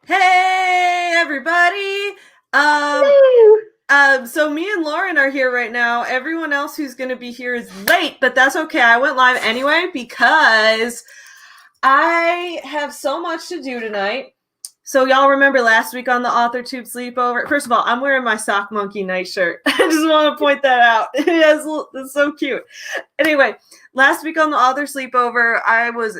Hey, everybody. Um, Hello. so me and Lauren are here right now. Everyone else who's going to be here is late, but that's okay. I went live anyway because I have so much to do tonight. So y'all remember last week on the AuthorTube sleepover? First of all, I'm wearing my Sock Monkey nightshirt. I just want to point that out. It's so cute. Anyway, last week on the author sleepover, I was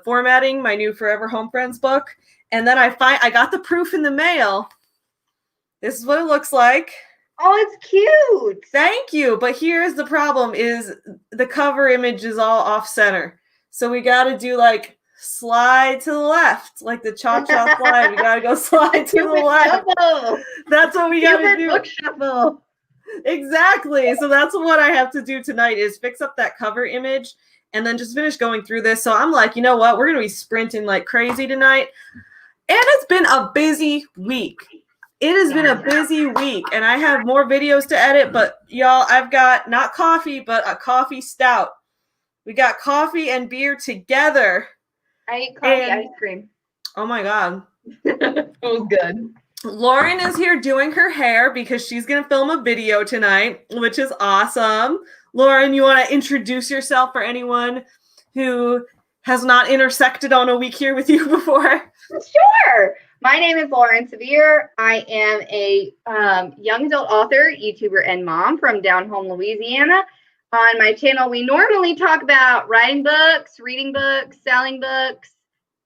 formatting my new Forever Home Friends book, and then I got the proof in the mail. This is what it looks like. Oh, it's cute. Thank you. But here's the problem: is the cover image is all off center, so we got to do like slide to the left, like the cha-cha slide. We got to go slide to the left. Shuffle. That's what we got to do. Book shuffle. Exactly. So that's what I have to do tonight is fix up that cover image and then just finish going through this. So I'm like, you know what? We're going to be sprinting like crazy tonight. And it's been a busy week. It has been a busy week, and I have more videos to edit, but y'all, I've got not coffee, but a coffee stout. We got coffee and beer together. I ate coffee ice cream. Oh my God. It was good. Lauren is here doing her hair because she's going to film a video tonight, which is awesome. Lauren, you want to introduce yourself for anyone who has not intersected on a week here with you before? Sure. My name is Lauren Sevier. I am a young adult author, YouTuber, and mom from down home Louisiana. On my channel, we normally talk about writing books, reading books, selling books,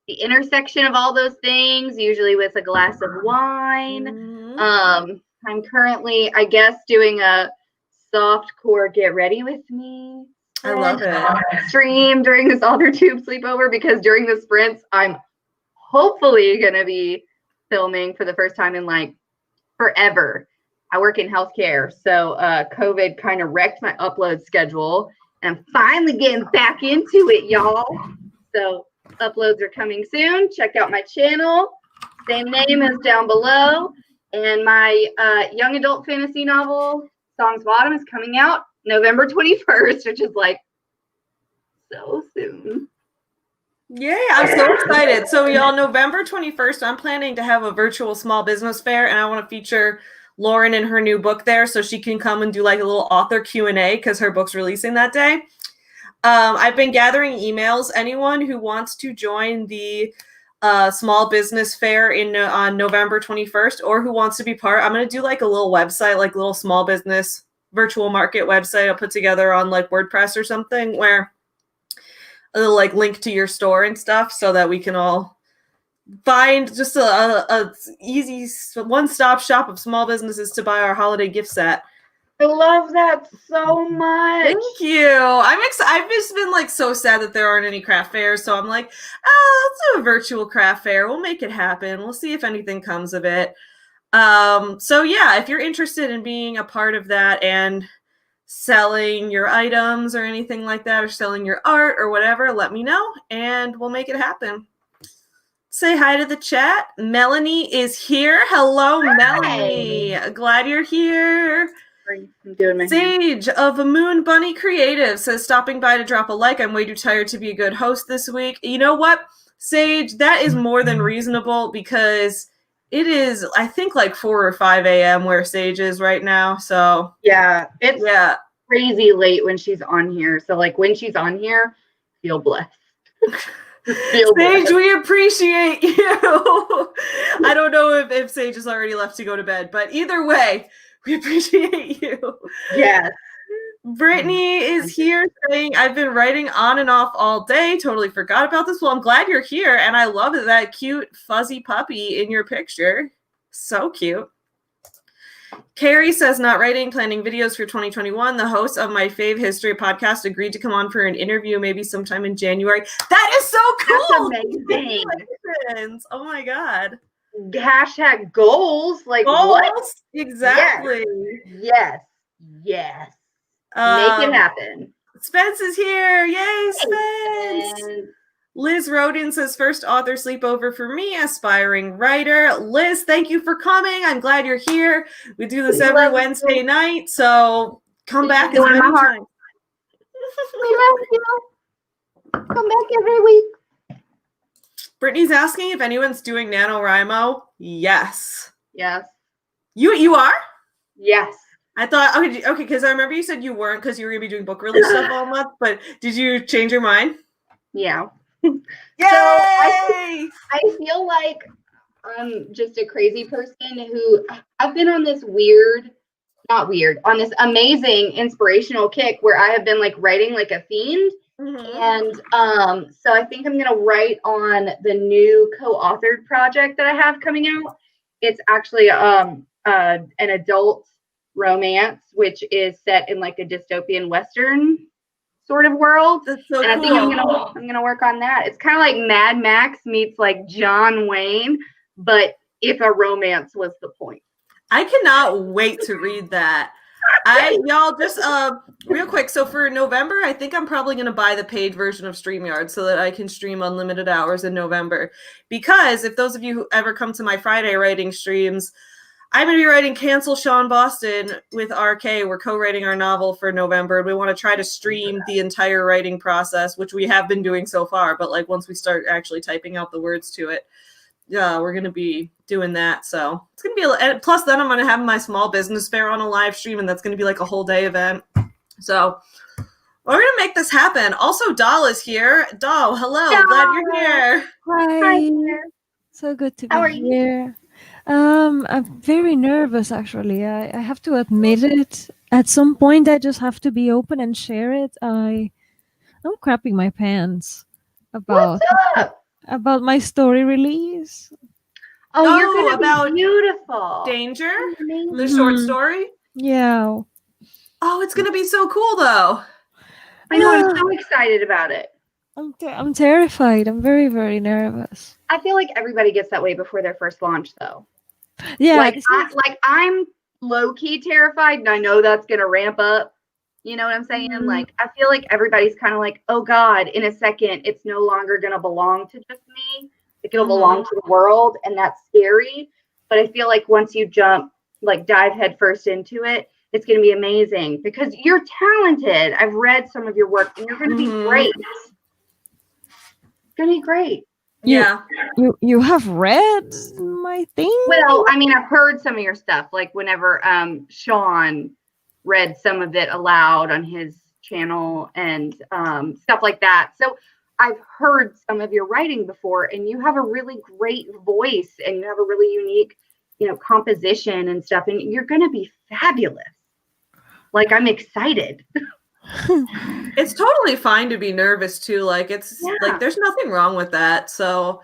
the intersection of all those things, usually with a glass of wine. Mm-hmm. I'm currently, I guess, doing a soft core get ready with me. I love it. Stream during this AuthorTube sleepover because during the sprints, I'm hopefully going to be filming for the first time in like forever. I work in healthcare, so COVID kind of wrecked my upload schedule, and I'm finally getting back into it, y'all. So uploads are coming soon. Check out my channel. Same name as down below. And my young adult fantasy novel, Songs of Autumn, is coming out November 21st, which is like so soon. Yeah, I'm so excited. So y'all, November 21st, I'm planning to have a virtual small business fair, and I want to feature Lauren and her new book there so she can come and do like a little author Q&A because her book's releasing that day. I've been gathering emails. Anyone who wants to join the small business fair on November 21st or who wants to be part, I'm going to do like a little website, like a little small business virtual market website I'll put together on like WordPress or something where a little like link to your store and stuff so that we can all find just a easy one-stop shop of small businesses to buy our holiday gift set. I love that so much. Thank you. I've just been like so sad that there aren't any craft fairs, so I'm like, let's do a virtual craft fair. We'll make it happen. We'll see if anything comes of it. So yeah, if you're interested in being a part of that and selling your items or anything like that, or selling your art or whatever, let me know and we'll make it happen. Say hi to the chat. Melanie is here. Hello, hi. Melanie. Glad you're here. I'm doing my Sage of Moon Bunny Creative says, stopping by to drop a like. I'm way too tired to be a good host this week. You know what, Sage? That is more than reasonable because it is, I think, like 4 or 5 a.m. where Sage is right now. So yeah, it's crazy late when she's on here. So like when she's on here, feel blessed. Sage, we appreciate you. I don't know if Sage has already left to go to bed, but either way, we appreciate you. Yes. Brittany is here saying, I've been writing on and off all day. Totally forgot about this. Well, I'm glad you're here. And I love that cute fuzzy puppy in your picture. So cute. Carrie says, not writing, planning videos for 2021. The host of my fave history podcast agreed to come on for an interview maybe sometime in January. That is so cool. That's amazing. Oh my God. Hashtag goals. Like goals? What? Exactly. Yes. Make it happen. Spence is here. Yay, Spence. Liz Rodin says, first author sleepover for me, aspiring writer. Liz, thank you for coming. I'm glad you're here. We do this every Wednesday night, so come back as many times. We love you. Come back every week. Brittany's asking if anyone's doing NaNoWriMo. Yes. Yes. You are? Yes. I thought, okay, because I remember you said you weren't because you were going to be doing book release stuff all month, but did you change your mind? Yeah. Yay! So I feel like I'm just a crazy person who I've been on this on this amazing inspirational kick where I have been like writing like a fiend. And so I think I'm gonna write on the new co-authored project that I have coming out. It's actually an adult romance, which is set in like a dystopian Western sort of world. That's so and cool. I think I'm gonna work on that. It's kind of like Mad Max meets like John Wayne, but if a romance was the point. I cannot wait to read that. Y'all just real quick. So for November, I think I'm probably gonna buy the paid version of StreamYard so that I can stream unlimited hours in November. Because if those of you who ever come to my Friday writing streams, I'm gonna be writing Cancel Sean Boston with RK. We're co-writing our novel for November, and we want to try to stream the entire writing process, which we have been doing so far. But like once we start actually typing out the words to it, we're gonna be doing that. So it's gonna be and plus then I'm gonna have my small business fair on a live stream, and that's gonna be like a whole day event. So we're gonna make this happen. Also, Doll is here. Doll, hello. Doll. Glad you're here. Hi. So good to be here. I'm very nervous actually. I have to admit it. At some point I just have to be open and share it. I'm crapping my pants about my story release. Oh, you're gonna be beautiful. Danger, the short story. Yeah. Oh, it's gonna be so cool though. I know. I'm so excited about it. I'm terrified. I'm very, very nervous. I feel like everybody gets that way before their first launch, though. Yeah. Like I'm low key terrified, and I know that's gonna ramp up. You know what I'm saying? Like I feel like everybody's kind of like, oh God, in a second, it's no longer gonna belong to just me. It'll belong to the world, and that's scary. But I feel like once you dive headfirst into it, it's going to be amazing because you're talented. I've read some of your work, and you're going to be great. It's going to be great. Yeah. You have read my thing? Well, I mean, I've heard some of your stuff, like whenever Sean read some of it aloud on his channel and stuff like that. So I've heard some of your writing before, and you have a really great voice, and you have a really unique, composition and stuff, and you're going to be fabulous. Like, I'm excited. It's totally fine to be nervous too. Like like there's nothing wrong with that. So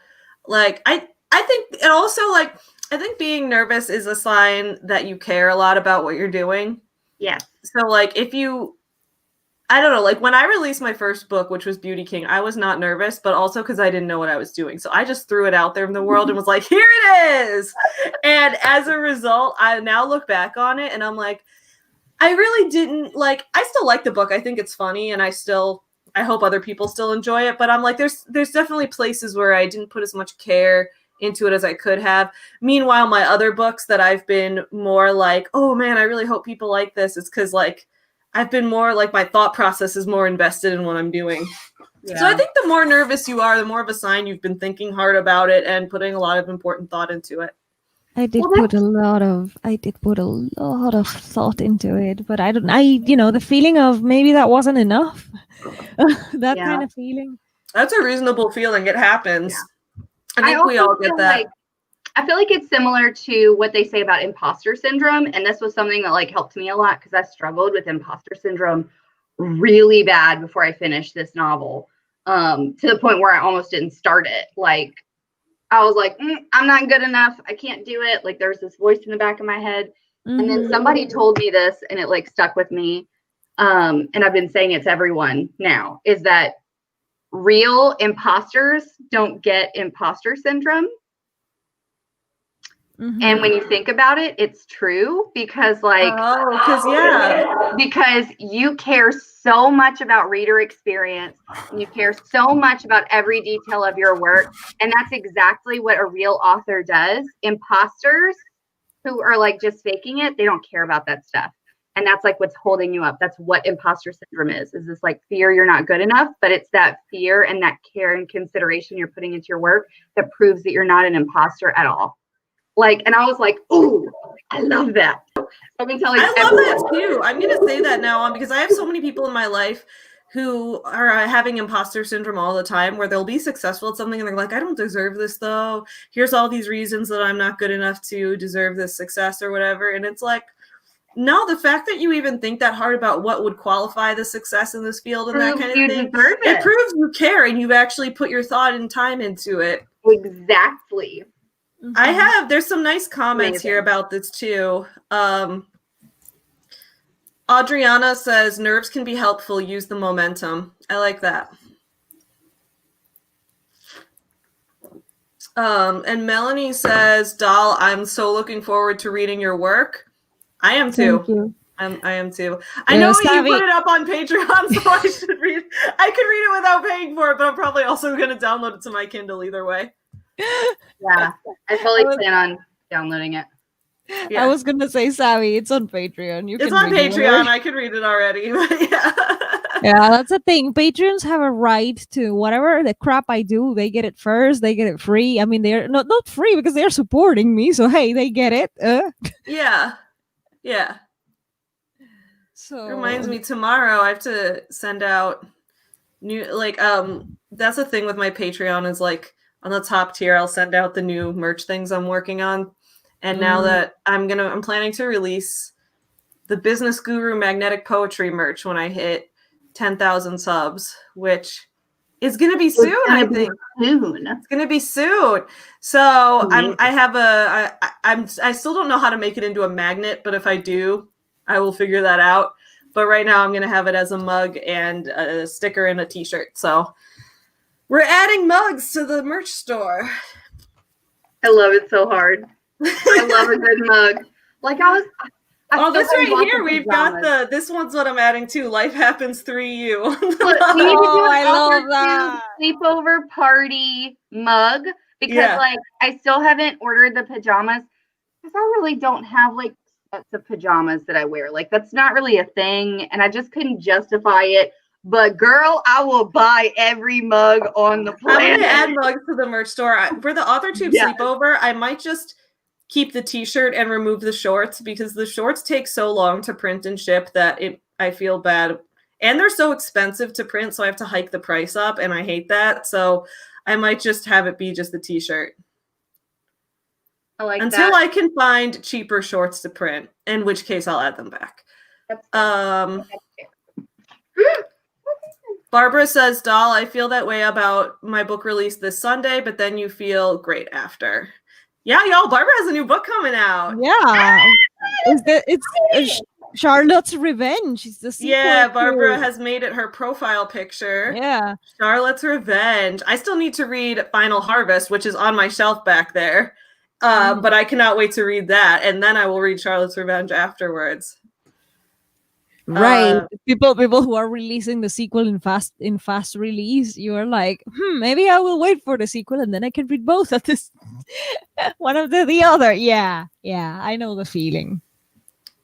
like I think it also I think being nervous is a sign that you care a lot about what you're doing. Yes. So like if you I don't know, like when I released my first book, which was Beauty King, I was not nervous, but also because I didn't know what I was doing. So I just threw it out there in the world and was like, here it is. And as a result, I now look back on it and I'm like, I really didn't I still like the book. I think it's funny and I hope other people still enjoy it. But I'm like, there's definitely places where I didn't put as much care into it as I could have. Meanwhile, my other books that I've been more like, oh man, I really hope people like this. It's because I've been more my thought process is more invested in what I'm doing. Yeah. So I think the more nervous you are, the more of a sign you've been thinking hard about it and putting a lot of important thought into it. I did put a lot of thought into it, but the feeling of maybe that wasn't enough. That kind of feeling. That's a reasonable feeling. It happens. Yeah. I think we all get that. I feel like it's similar to what they say about imposter syndrome. And this was something that helped me a lot because I struggled with imposter syndrome really bad before I finished this novel, to the point where I almost didn't start it. I was like, I'm not good enough. I can't do it. There's this voice in the back of my head. Mm-hmm. And then somebody told me this and it stuck with me. And I've been saying it to everyone now, is that real imposters don't get imposter syndrome. Mm-hmm. And when you think about it, it's true because because you care so much about reader experience and you care so much about every detail of your work. And that's exactly what a real author does. Imposters who are just faking it, they don't care about that stuff. And that's like what's holding you up. That's what imposter syndrome is this like fear you're not good enough, but it's that fear and that care and consideration you're putting into your work that proves that you're not an imposter at all. Like, and I was like, ooh, I love that. I've been telling I love that too. I'm going to say that now on because I have so many people in my life who are having imposter syndrome all the time where they'll be successful at something and they're like, I don't deserve this though. Here's all these reasons that I'm not good enough to deserve this success or whatever. And it's like, no, the fact that you even think that hard about what would qualify the success in this field and that kind of thing, it proves you care and you've actually put your thought and time into it. Exactly. There's some nice comments here about this too. Adriana says, nerves can be helpful. Use the momentum. I like that. And Melanie says, Doll, I'm so looking forward to reading your work. I am too. Thank you. I am too. I know you put it up on Patreon, so I should read. I could read it without paying for it, but I'm probably also going to download it to my Kindle either way. Yeah, I totally plan on downloading it. Yeah. I was gonna say, Savvy, it's on Patreon. It's on Patreon. I could read it already. But yeah. Yeah, that's the thing. Patreons have a right to whatever the crap I do. They get it first. They get it free. I mean, they're not free because they're supporting me. So hey, they get it. Yeah. So it reminds me, tomorrow I have to send out new that's the thing with my Patreon is like on the top tier I'll send out the new merch things I'm working on. And now that I'm planning to release the Business Guru magnetic poetry merch when I hit 10,000 subs, which is going to be soon. I think it's going to be soon. So I still don't know how to make it into a magnet, but if I do, I will figure that out. But right now I'm going to have it as a mug and a sticker and a t-shirt. So we're adding mugs to the merch store. I love it so hard. I love a good mug. Like this right here, we've got this one's what I'm adding too. Life happens through you. We need to do I love that sleepover party mug because I still haven't ordered the pajamas because I really don't have like sets of pajamas that I wear. Like that's not really a thing, and I just couldn't justify it. But girl, I will buy every mug on the planet. I'm gonna add mugs to the merch store. For the AuthorTube sleepover, I might just keep the t-shirt and remove the shorts because the shorts take so long to print and ship that I feel bad. And they're so expensive to print, so I have to hike the price up, and I hate that. So I might just have it be just the t-shirt. I like until I can find cheaper shorts to print, in which case I'll add them back. Barbara says, Doll, I feel that way about my book release this Sunday, but then you feel great after. Yeah, y'all, Barbara has a new book coming out. Yeah. It's Charlotte's Revenge. It's the sequel. Yeah, Barbara has made it her profile picture. Yeah. Charlotte's Revenge. I still need to read Final Harvest, which is on my shelf back there. But I cannot wait to read that. And then I will read Charlotte's Revenge afterwards. Right. People who are releasing the sequel in fast release, you are like, maybe I will wait for the sequel and then I can read both at this one after the other. Yeah, I know the feeling.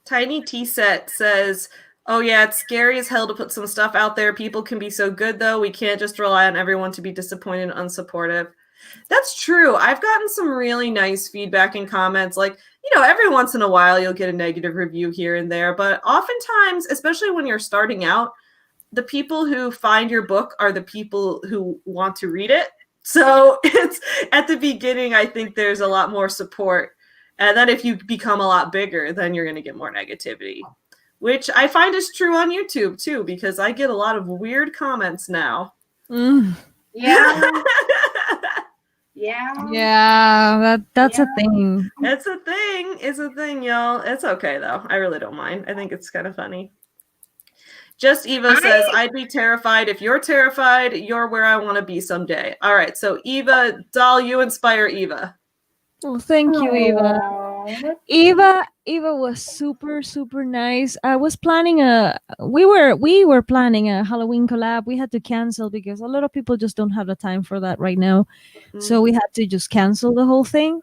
Tiny T-Set says, oh yeah, it's scary as hell to put some stuff out there. People can be so good though. We can't just rely on everyone to be disappointed and unsupportive. That's true. I've gotten some really nice feedback and comments. Like, every once in a while you'll get a negative review here and there, but oftentimes, especially when you're starting out, the people who find your book are the people who want to read it. So it's at the beginning, I think there's a lot more support. And then if you become a lot bigger, then you're going to get more negativity, which I find is true on YouTube too, because I get a lot of weird comments now. Yeah. Yeah, that's a thing. It's a thing. It's a thing, y'all. It's okay though. I really don't mind. I think it's kind of funny. Just Eva says, I'd be terrified. If you're terrified, you're where I want to be someday. All right. So Eva, Doll, you inspire Eva. Oh, thank you, Eva. Eva was super, super nice. I was planning we were planning a Halloween collab. We had to cancel because a lot of people just don't have the time for that right now. So we had to just cancel the whole thing.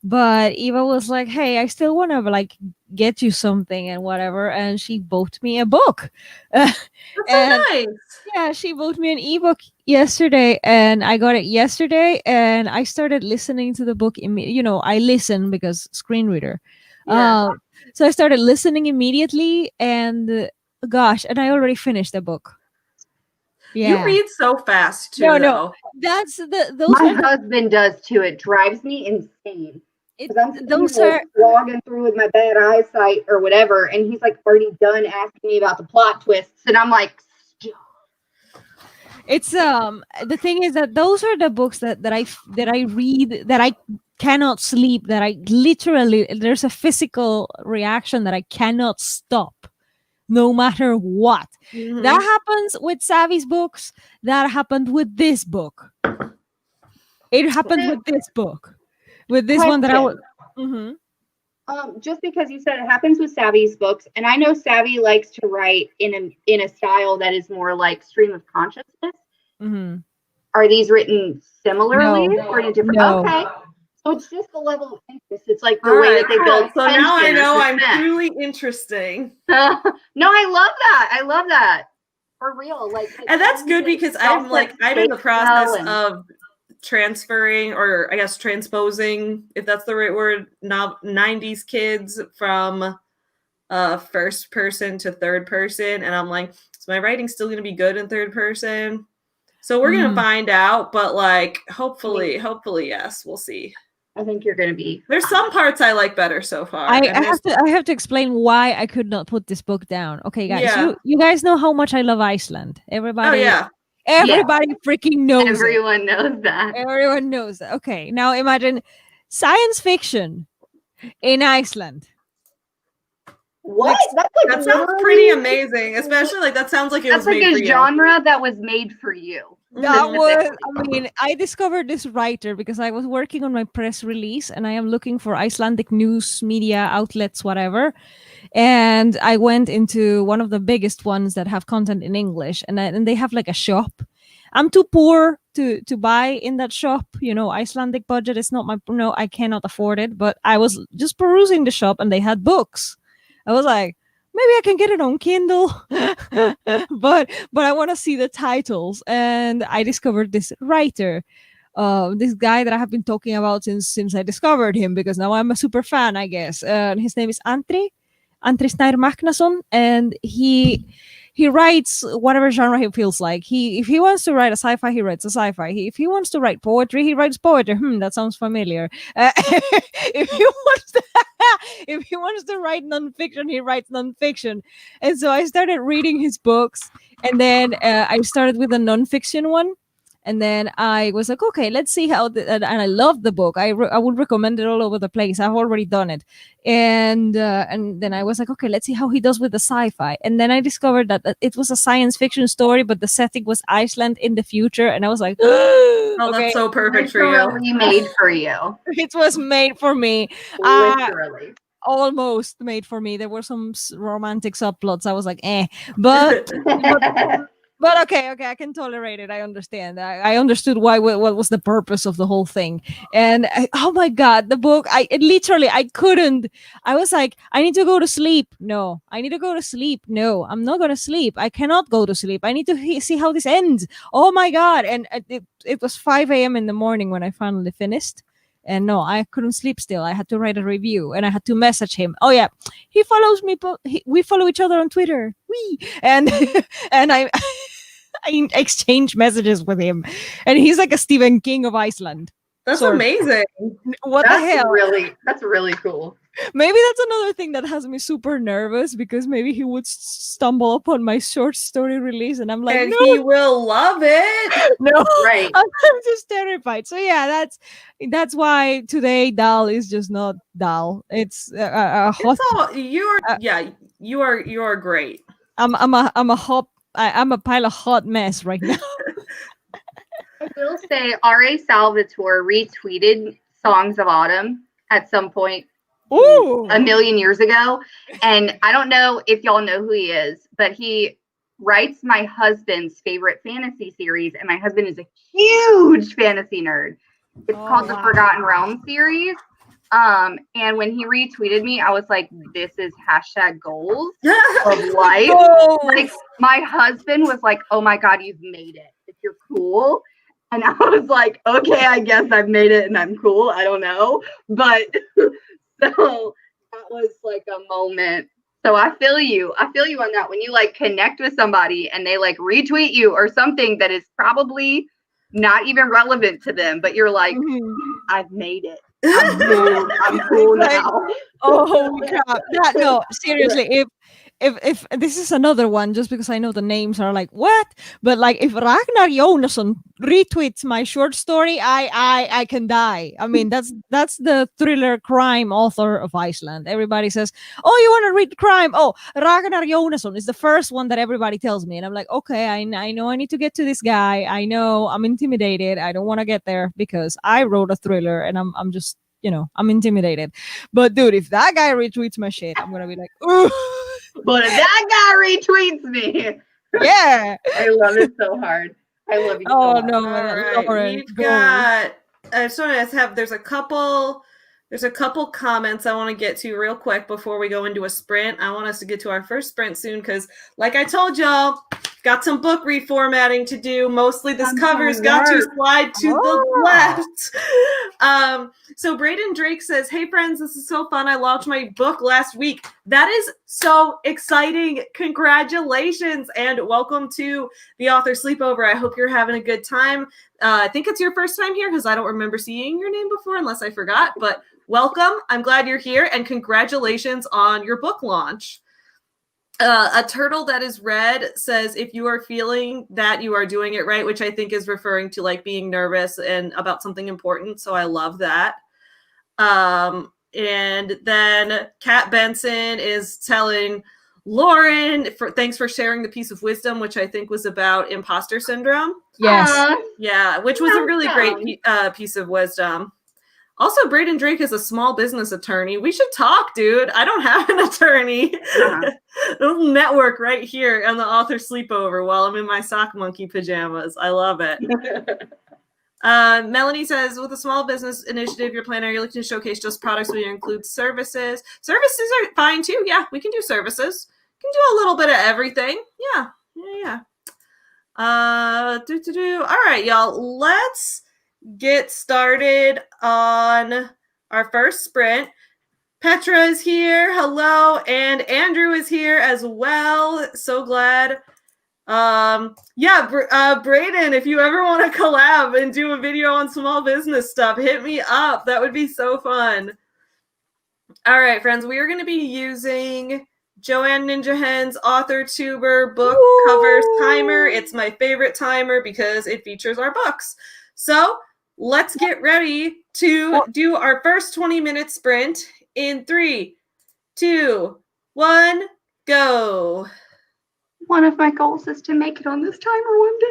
But Eva was like, "Hey, I still want to like get you something and whatever," and she bought me a book. That's And so nice. yeah, she bought me an ebook yesterday, and I got it yesterday, and I started listening to the book. I listen because screen reader. Yeah. So I started listening immediately, and gosh, and I already finished the book. You Yeah. read so fast too, No, though. that's those My are the husband does too. It drives me insane. it. Because I'm sitting Those here are like slogging through with my bad eyesight or whatever, and he's like already done asking me about the plot twists, and I'm like, it's the thing is that those are the books that I read that I cannot sleep, that I literally, there's a physical reaction that I cannot stop no matter what. That Mhm. happens with Savvy's books. That happened with this book. It happened with this book. With this one that I was. question. Mhm. Just because you said it happens with Savvy's books, and I know Savvy likes to write in a style that is more like stream of consciousness. Mhm. Are these written similarly No, or in a different? no. Okay, so it's just the level of interest. It's like the All way right, that they cool. build So tension now I or know I'm suspense. truly interesting. No, I love that. I love that. For real, like, And that's good because I'm in the process of transferring, or I guess transposing, if that's the right word, 90s kids from first person to third person, and I'm like, is my writing still going to be good in third person? So we're going to find out, but like hopefully yes, we'll see. I think you're gonna be. There's some parts I like better so far. And I have to explain why I could not put this book down. Okay, guys, Yeah. you guys know how much I love Iceland. Oh Everybody, yeah. everybody freaking knows it. Everyone knows that. Everyone knows that. Okay, now imagine science fiction in Iceland. What? That's like That sounds pretty amazing, especially like that sounds like it was That's like made for a you. genre that was made for you. That was, I mean, I discovered this writer because I was working on my press release and I am looking for Icelandic news media outlets, whatever. And I went into one of the biggest ones that have content in English, and they have like a shop. I'm too poor to buy in that shop. Icelandic budget is not my, no, I cannot afford it. But I was just perusing the shop and they had books. I was like, maybe I can get it on Kindle, but I want to see the titles. And I discovered this writer, this guy that I have been talking about since I discovered him, because now I'm a super fan, I guess. His name is Andri Snær Magnason, and he writes whatever genre he feels like. If he wants to write a sci-fi, he writes a sci-fi. If he wants to write poetry, he writes poetry. That sounds familiar. If he wants to, if he wants to write nonfiction, he writes nonfiction. And so I started reading his books, and then I started with a nonfiction one. And then I was like, okay, let's see how. And I loved the book. I would recommend it all over the place. I've already done it, and then I was like, okay, let's see how he does with the sci-fi. And then I discovered that it was a science fiction story, but the setting was Iceland in the future, and I was like, oh, okay, that's so perfect for you. Literally made for you. It was made for me. Literally. Almost made for me. There were some romantic subplots. I was like, but but okay, I can tolerate it. I understand. I understood what was the purpose of the whole thing. And oh my god, the book! I couldn't. I was like, I need to go to sleep. No, I need to go to sleep. No, I'm not gonna sleep. I cannot go to sleep. I need to see how this ends. Oh my god! And it was 5 a.m. in the morning when I finally finished. And no, I couldn't sleep still. I had to write a review and I had to message him. Oh yeah, he follows me. We follow each other on Twitter. And and I I exchange messages with him, and he's like a Stephen King of Iceland. That's amazing. What the hell? That's really cool. Maybe that's another thing that has me super nervous, because maybe he would stumble upon my short story release, and I'm like, and no, he will love it. no, right. I'm just terrified. So yeah, that's why today Dal is just not Dal. It's a hot. You are great. I'm a pile of hot mess right now. I will say R.A. Salvatore retweeted Songs of Autumn at some point. Ooh. A million years ago. And I don't know if y'all know who he is, but he writes my husband's favorite fantasy series. And my husband is a huge fantasy nerd. It's called the Forgotten Realms series. And when he retweeted me, I was like, this is hashtag goals of life. Like my husband was like, oh my God, you've made it. If you're cool. And I was like, okay, I guess I've made it and I'm cool. I don't know. But so that was like a moment. So I feel you. I feel you on that. When you like connect with somebody and they like retweet you or something that is probably not even relevant to them, but you're like, I've made it. I'm cool now. Oh crap! No, seriously. If this is another one, just because I know the names are like what, but like if Ragnar Jonasson retweets my short story, I can die. I mean, that's the thriller crime author of Iceland. Everybody says, "Oh, you want to read crime? Oh, Ragnar Jonasson is the first one that everybody tells me," and I'm like, "Okay, I know I need to get to this guy. I know I'm intimidated. I don't want to get there because I wrote a thriller, and I'm just." I'm intimidated. But dude, if that guy retweets my shit, I'm gonna be like, ooh. But if that guy retweets me, Yeah. I love it so hard. I love you so much. All right. Lauren, We've go. got I just want to have there's a couple comments I want to get to real quick before we go into a sprint. I want us to get to our first sprint soon because like I told y'all, got some book reformatting to do. Mostly this cover's got to slide to the left. So Braden Drake says, hey friends, this is so fun. I launched my book last week. That is so exciting. Congratulations and welcome to the author sleepover. I hope you're having a good time. I think it's your first time here because I don't remember seeing your name before unless I forgot, but welcome. I'm glad you're here and congratulations on your book launch. A turtle that is red says, if you are feeling that you are doing it right, which I think is referring to like being nervous and about something important. So I love that. And then Kat Benson is telling Lauren, thanks for sharing the piece of wisdom, which I think was about imposter syndrome. Yes. Yeah, which was a really great piece of wisdom. Also, Braden Drake is a small business attorney. We should talk, dude. I don't have an attorney. A little network right here on the author sleepover while I'm in my sock monkey pajamas. I love it. Melanie says, with a small business initiative you're planning, are you looking to showcase just products or you include services? Services are fine too. Yeah, we can do services. We can do a little bit of everything. Yeah. All right, y'all. Let's get started on our first sprint. Petra is here. Hello. And Andrew is here as well. So glad. Braden, if you ever want to collab and do a video on small business stuff, hit me up. That would be so fun. All right, friends, we are going to be using Joanne Ninja Hen's author tuber book covers timer. It's my favorite timer because it features our books. So let's get ready to do our first 20-minute sprint in 3, 2, 1, go. One of my goals is to make it on this timer one day.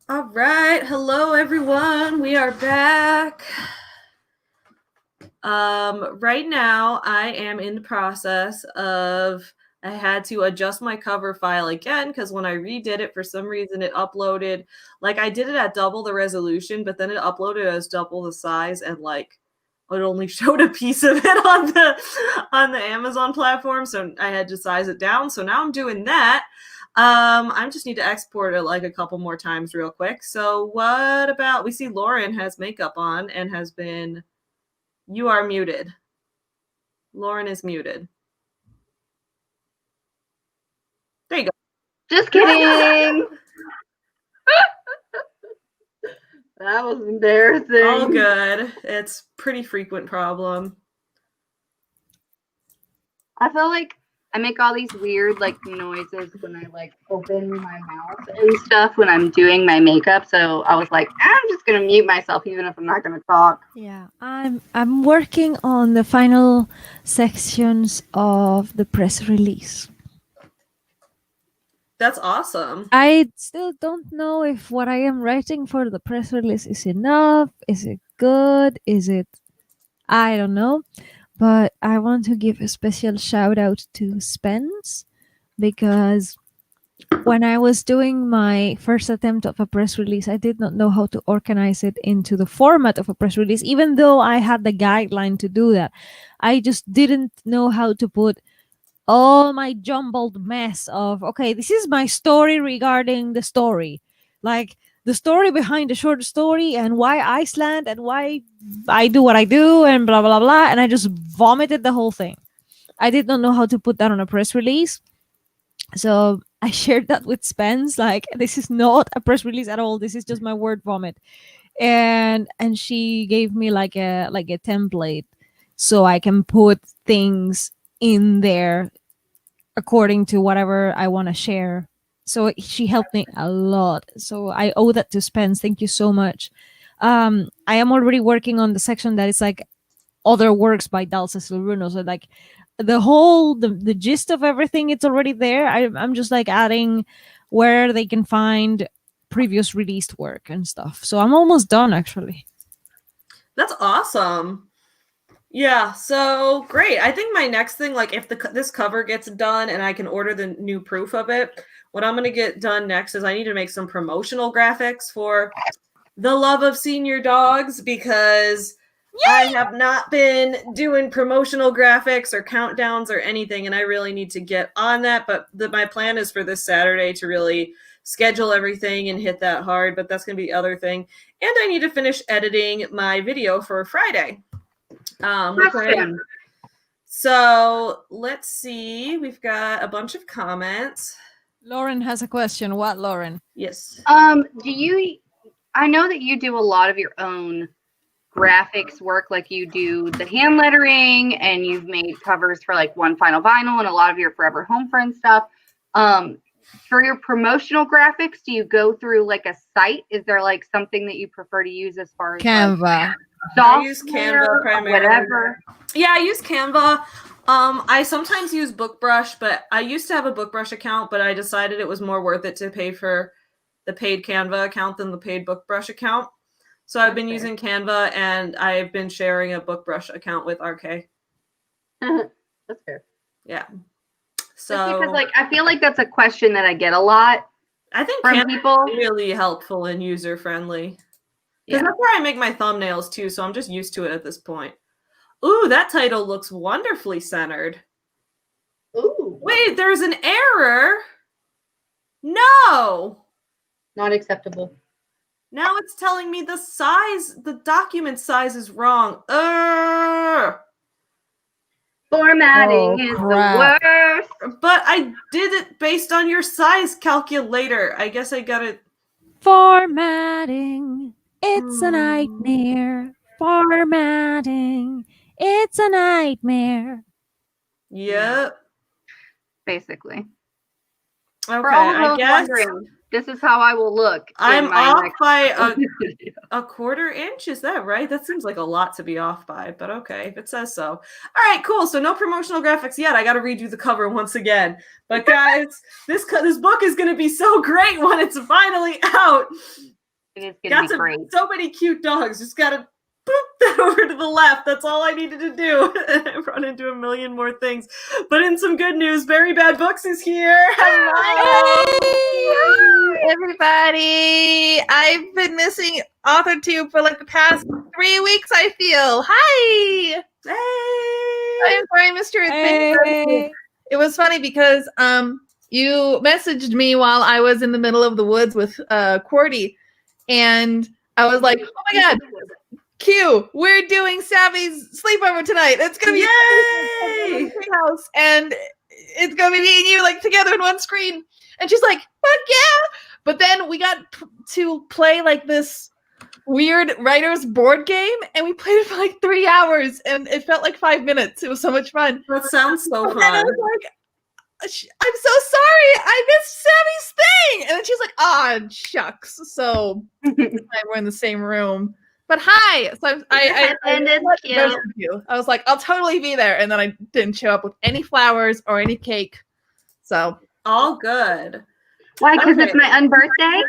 All right. Hello, everyone. We are back. Right now, I am in the process of, I had to adjust my cover file again because when I redid it, for some reason, it uploaded, like I did it at double the resolution, but then it uploaded as double the size and like it only showed a piece of it on the Amazon platform. So I had to size it down. So now I'm doing that. I just need to export it like a couple more times real quick. So what about, we see Lauren has makeup on and has been, you are muted. Lauren is muted. There you go. Just kidding. That was embarrassing. All good. It's pretty frequent problem. I feel like I make all these weird like noises when I like open my mouth and stuff when I'm doing my makeup. So I was like, I'm just gonna mute myself even if I'm not gonna talk. Yeah, I'm working on the final sections of the press release. That's awesome. I still don't know if what I am writing for the press release is enough. Is it good? Is it? I don't know. But I want to give a special shout out to Spence because when I was doing my first attempt of a press release, I did not know how to organize it into the format of a press release, even though I had the guideline to do that. I just didn't know how to put all my jumbled mess of, okay, this is my story regarding the story. Like the story behind the short story and why Iceland and why I do what I do and blah, blah, blah. And I just vomited the whole thing. I did not know how to put that on a press release. So I shared that with Spence. Like, this is not a press release at all. This is just my word vomit. And she gave me like a template so I can put things in there according to whatever I want to share. So she helped me a lot. So I owe that to Spence. Thank you so much. I am already working on the section that is like other works by Dalsa Silruno. So like the gist of everything, it's already there. I'm just like adding where they can find previous released work and stuff. So I'm almost done actually. That's awesome. Yeah, so great. I think my next thing, like if this cover gets done and I can order the new proof of it, what I'm going to get done next is I need to make some promotional graphics for the love of senior dogs because I have not been doing promotional graphics or countdowns or anything, and I really need to get on that. But my plan is for this Saturday to really schedule everything and hit that hard, but that's going to be the other thing. And I need to finish editing my video for Friday. So let's see. We've got a bunch of comments. Lauren has a question. What, Lauren? Yes. I know that you do a lot of your own graphics work, like you do the hand lettering and you've made covers for like One Final Vinyl and a lot of your Forever Home Friends stuff. For your promotional graphics, do you go through like a site? Is there like something that you prefer to use as far as Canva? Like, I use Canva primarily. Whatever. Yeah, I use Canva. I sometimes use BookBrush, but I used to have a BookBrush account, but I decided it was more worth it to pay for the paid Canva account than the paid BookBrush account. So I've been using Canva, and I've been sharing a BookBrush account with RK. That's fair. Yeah. So just because, like, I feel like that's a question that I get a lot. I think from Canva people is really helpful and user friendly. Because that's where I make my thumbnails too, so I'm just used to it at this point. Ooh, that title looks wonderfully centered. Ooh. Wait, there's an error. No. Not acceptable. Now it's telling me the document size is wrong. Formatting is the worst. But I did it based on your size calculator. I guess I got it. Formatting. It's a nightmare. Formatting. It's a nightmare. Yep. Basically. Okay, For all of I those guess wondering, this is how I will look. I'm off by a quarter inch. Is that right? That seems like a lot to be off by, but okay, if it says so. All right, cool. So no promotional graphics yet. I got to redo the cover once again. But guys, this book is going to be so great when it's finally out. It is going to be great. So many cute dogs. Just got to boop that over to the left. That's all I needed to do. And I run into a million more things. But in some good news, Very Bad Books is here. Hello, everybody. I've been missing AuthorTube for like the past 3 weeks, I feel. Hi. Hey. I'm sorry, Mr. Hey. It was funny because you messaged me while I was in the middle of the woods with Qwerty, and I was like, oh my god, Q, we're doing Savvy's sleepover tonight. It's gonna be Yay! house, and it's gonna be me and you like together in one screen. And she's like, fuck yeah! But then we got to play like this weird writer's board game, and we played it for like 3 hours, and it felt like 5 minutes. It was so much fun. That sounds so And I fun. was like, I'm so sorry, I missed Sammy's thing. And then she's like, ah, shucks. So we're in the same room. But hi. So I was like, I'll totally be there. And then I didn't show up with any flowers or any cake. So All good. Why? Because Okay. it's my unbirthday?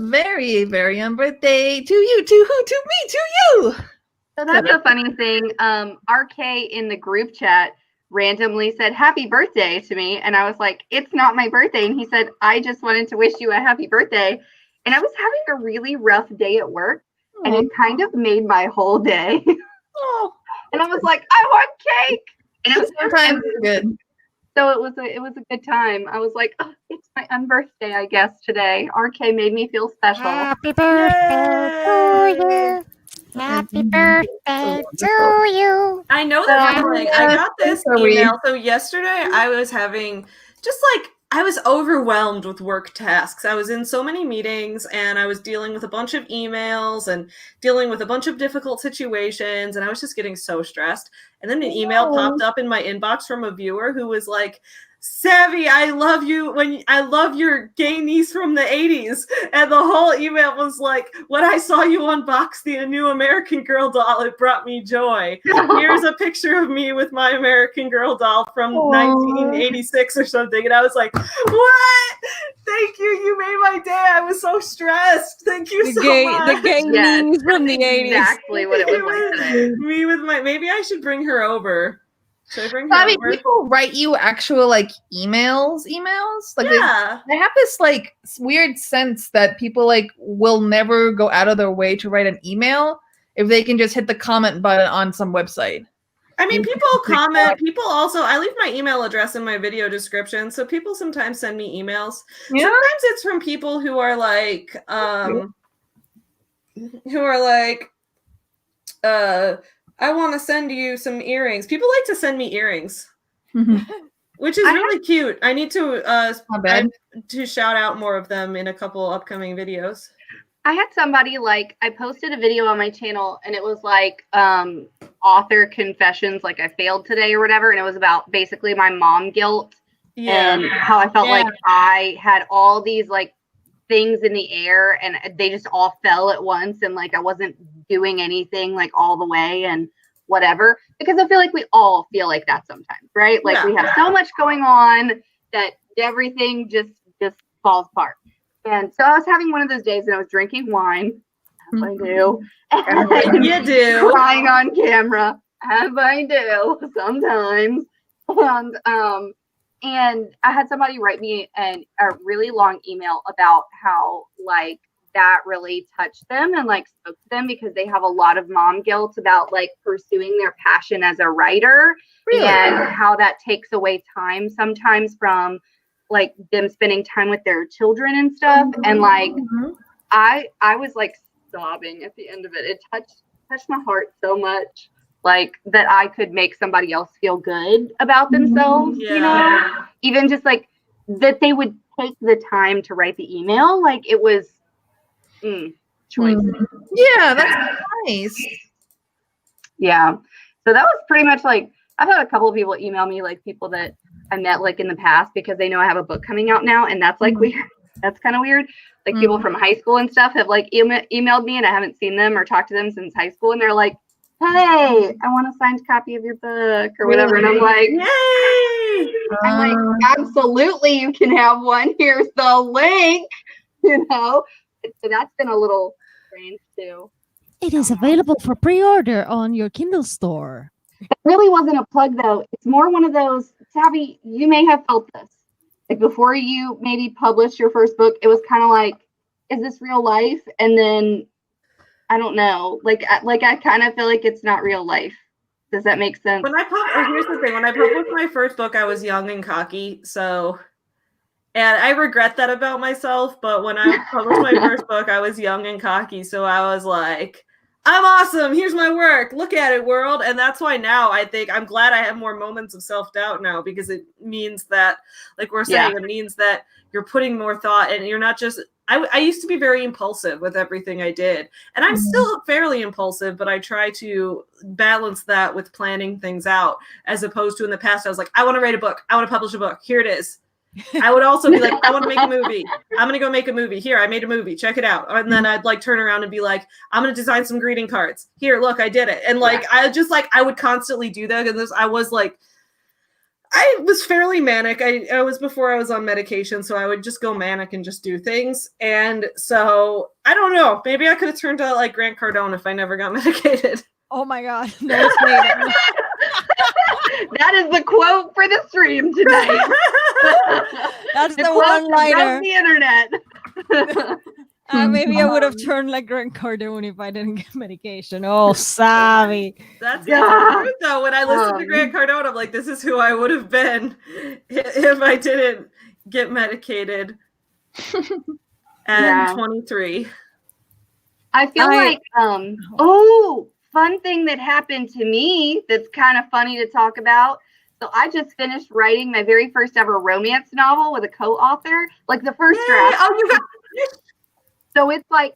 very, very on birthday to you, to who, to me, to you. So that's a funny thing. RK in the group chat randomly said happy birthday to me, and I was like, it's not my birthday. And he said, I just wanted to wish you a happy birthday. And I was having a really rough day at work, and it kind of made my whole day. Oh, And I was like, I want cake. And it was sometimes it's good. so it was a good time. I was like, oh, it's my unbirthday, I guess, today. RK made me feel special. Happy birthday to you. Happy birthday to you. I know that feeling. I got this so weird. email. So yesterday I was having I was overwhelmed with work tasks. I was in so many meetings, and I was dealing with a bunch of emails and dealing with a bunch of difficult situations, and I was just getting so stressed. And then an email popped up in my inbox from a viewer who was like, Savvy, I love you I love your gay niece from the 80s. And the whole email was like, when I saw you unbox the new American Girl doll, it brought me joy. Here's a picture of me with my American Girl doll from 1986 or something. And I was like, what? Thank you. You made my day. I was so stressed. Thank you so much. The gay Yes, news from the 80s. Exactly what it was like today. Me with maybe I should bring her over. Should I bring her I mean, over? people write you actual like emails. Like Yeah. they have this like weird sense that people like will never go out of their way to write an email if they can just hit the comment button on some website. I mean, people comment. People also, I leave my email address in my video description. So people sometimes send me emails. Yeah. Sometimes it's from people who are like, I want to send you some earrings. People like to send me earrings, which is really cute. I need to Not bad. to shout out more of them in a couple upcoming videos. I had somebody like, I posted a video on my channel, and it was like author confessions, like I failed today or whatever. And it was about basically my mom guilt and how I felt like I had all these like things in the air, and they just all fell at once, and like I wasn't doing anything like all the way and whatever, because I feel like we all feel like that sometimes, right? Like we have so much going on that everything just falls apart. And so I was having one of those days, and I was drinking wine, as I do, and You do. crying on camera, as I do sometimes. And I had somebody write me a really long email about how like that really touched them and like spoke to them, because they have a lot of mom guilt about like pursuing their passion as a writer, and how that takes away time sometimes from like them spending time with their children and stuff. And like I was like sobbing at the end of it. It touched my heart so much, like that I could make somebody else feel good about themselves, you know, even just like that they would take the time to write the email. Like it was choice. Yeah, that's nice. Yeah. So that was pretty much like, I've had a couple of people email me, like people that I met like in the past, because they know I have a book coming out now. And that's like weird. That's kind of weird. Like people from high school and stuff have like emailed me, and I haven't seen them or talked to them since high school. And they're like, hey, I want a signed copy of your book or whatever. And I'm like, Yay! I'm like, absolutely, you can have one. Here's the link. you know? So that's been a little strange too. It is available for pre-order on your Kindle store. It really wasn't a plug though. It's more one of those, Savvy, you may have felt this. Like before you maybe published your first book, it was kind of like, is this real life? And then I don't know. Like I kind of feel like it's not real life. Does that make sense? Here's the thing. When I published my first book, I was young and cocky. So, and I regret that about myself. But when I published my first book, I was young and cocky. So I was like, I'm awesome. Here's my work. Look at it, world. And that's why now I think I'm glad I have more moments of self-doubt now, because it means that, like we're saying, it means that you're putting more thought and you're not just, I used to be very impulsive with everything I did. And I'm still fairly impulsive, but I try to balance that with planning things out, as opposed to in the past, I was like, I want to write a book. I want to publish a book. Here it is. I would also be like, I want to make a movie. I'm going to go make a movie. Here, I made a movie. Check it out. And then I'd like turn around and be like, I'm going to design some greeting cards. Here, look, I did it. And like, I would constantly do that. And I was fairly manic. I was before I was on medication, so I would just go manic and just do things. And so I don't know. Maybe I could have turned out like Grant Cardone if I never got medicated. Oh my God. No, that is the quote for the stream tonight. That's the one-liner. The internet. Maybe I would have turned like Grant Cardone if I didn't get medication. Oh, Savvy. That's the truth, though. When I listened to Grant Cardone, I'm like, this is who I would have been if I didn't get medicated at 23. I feel like, fun thing that happened to me that's kind of funny to talk about. So I just finished writing my very first ever romance novel with a co-author, like the first draft. Oh, you got So it's like,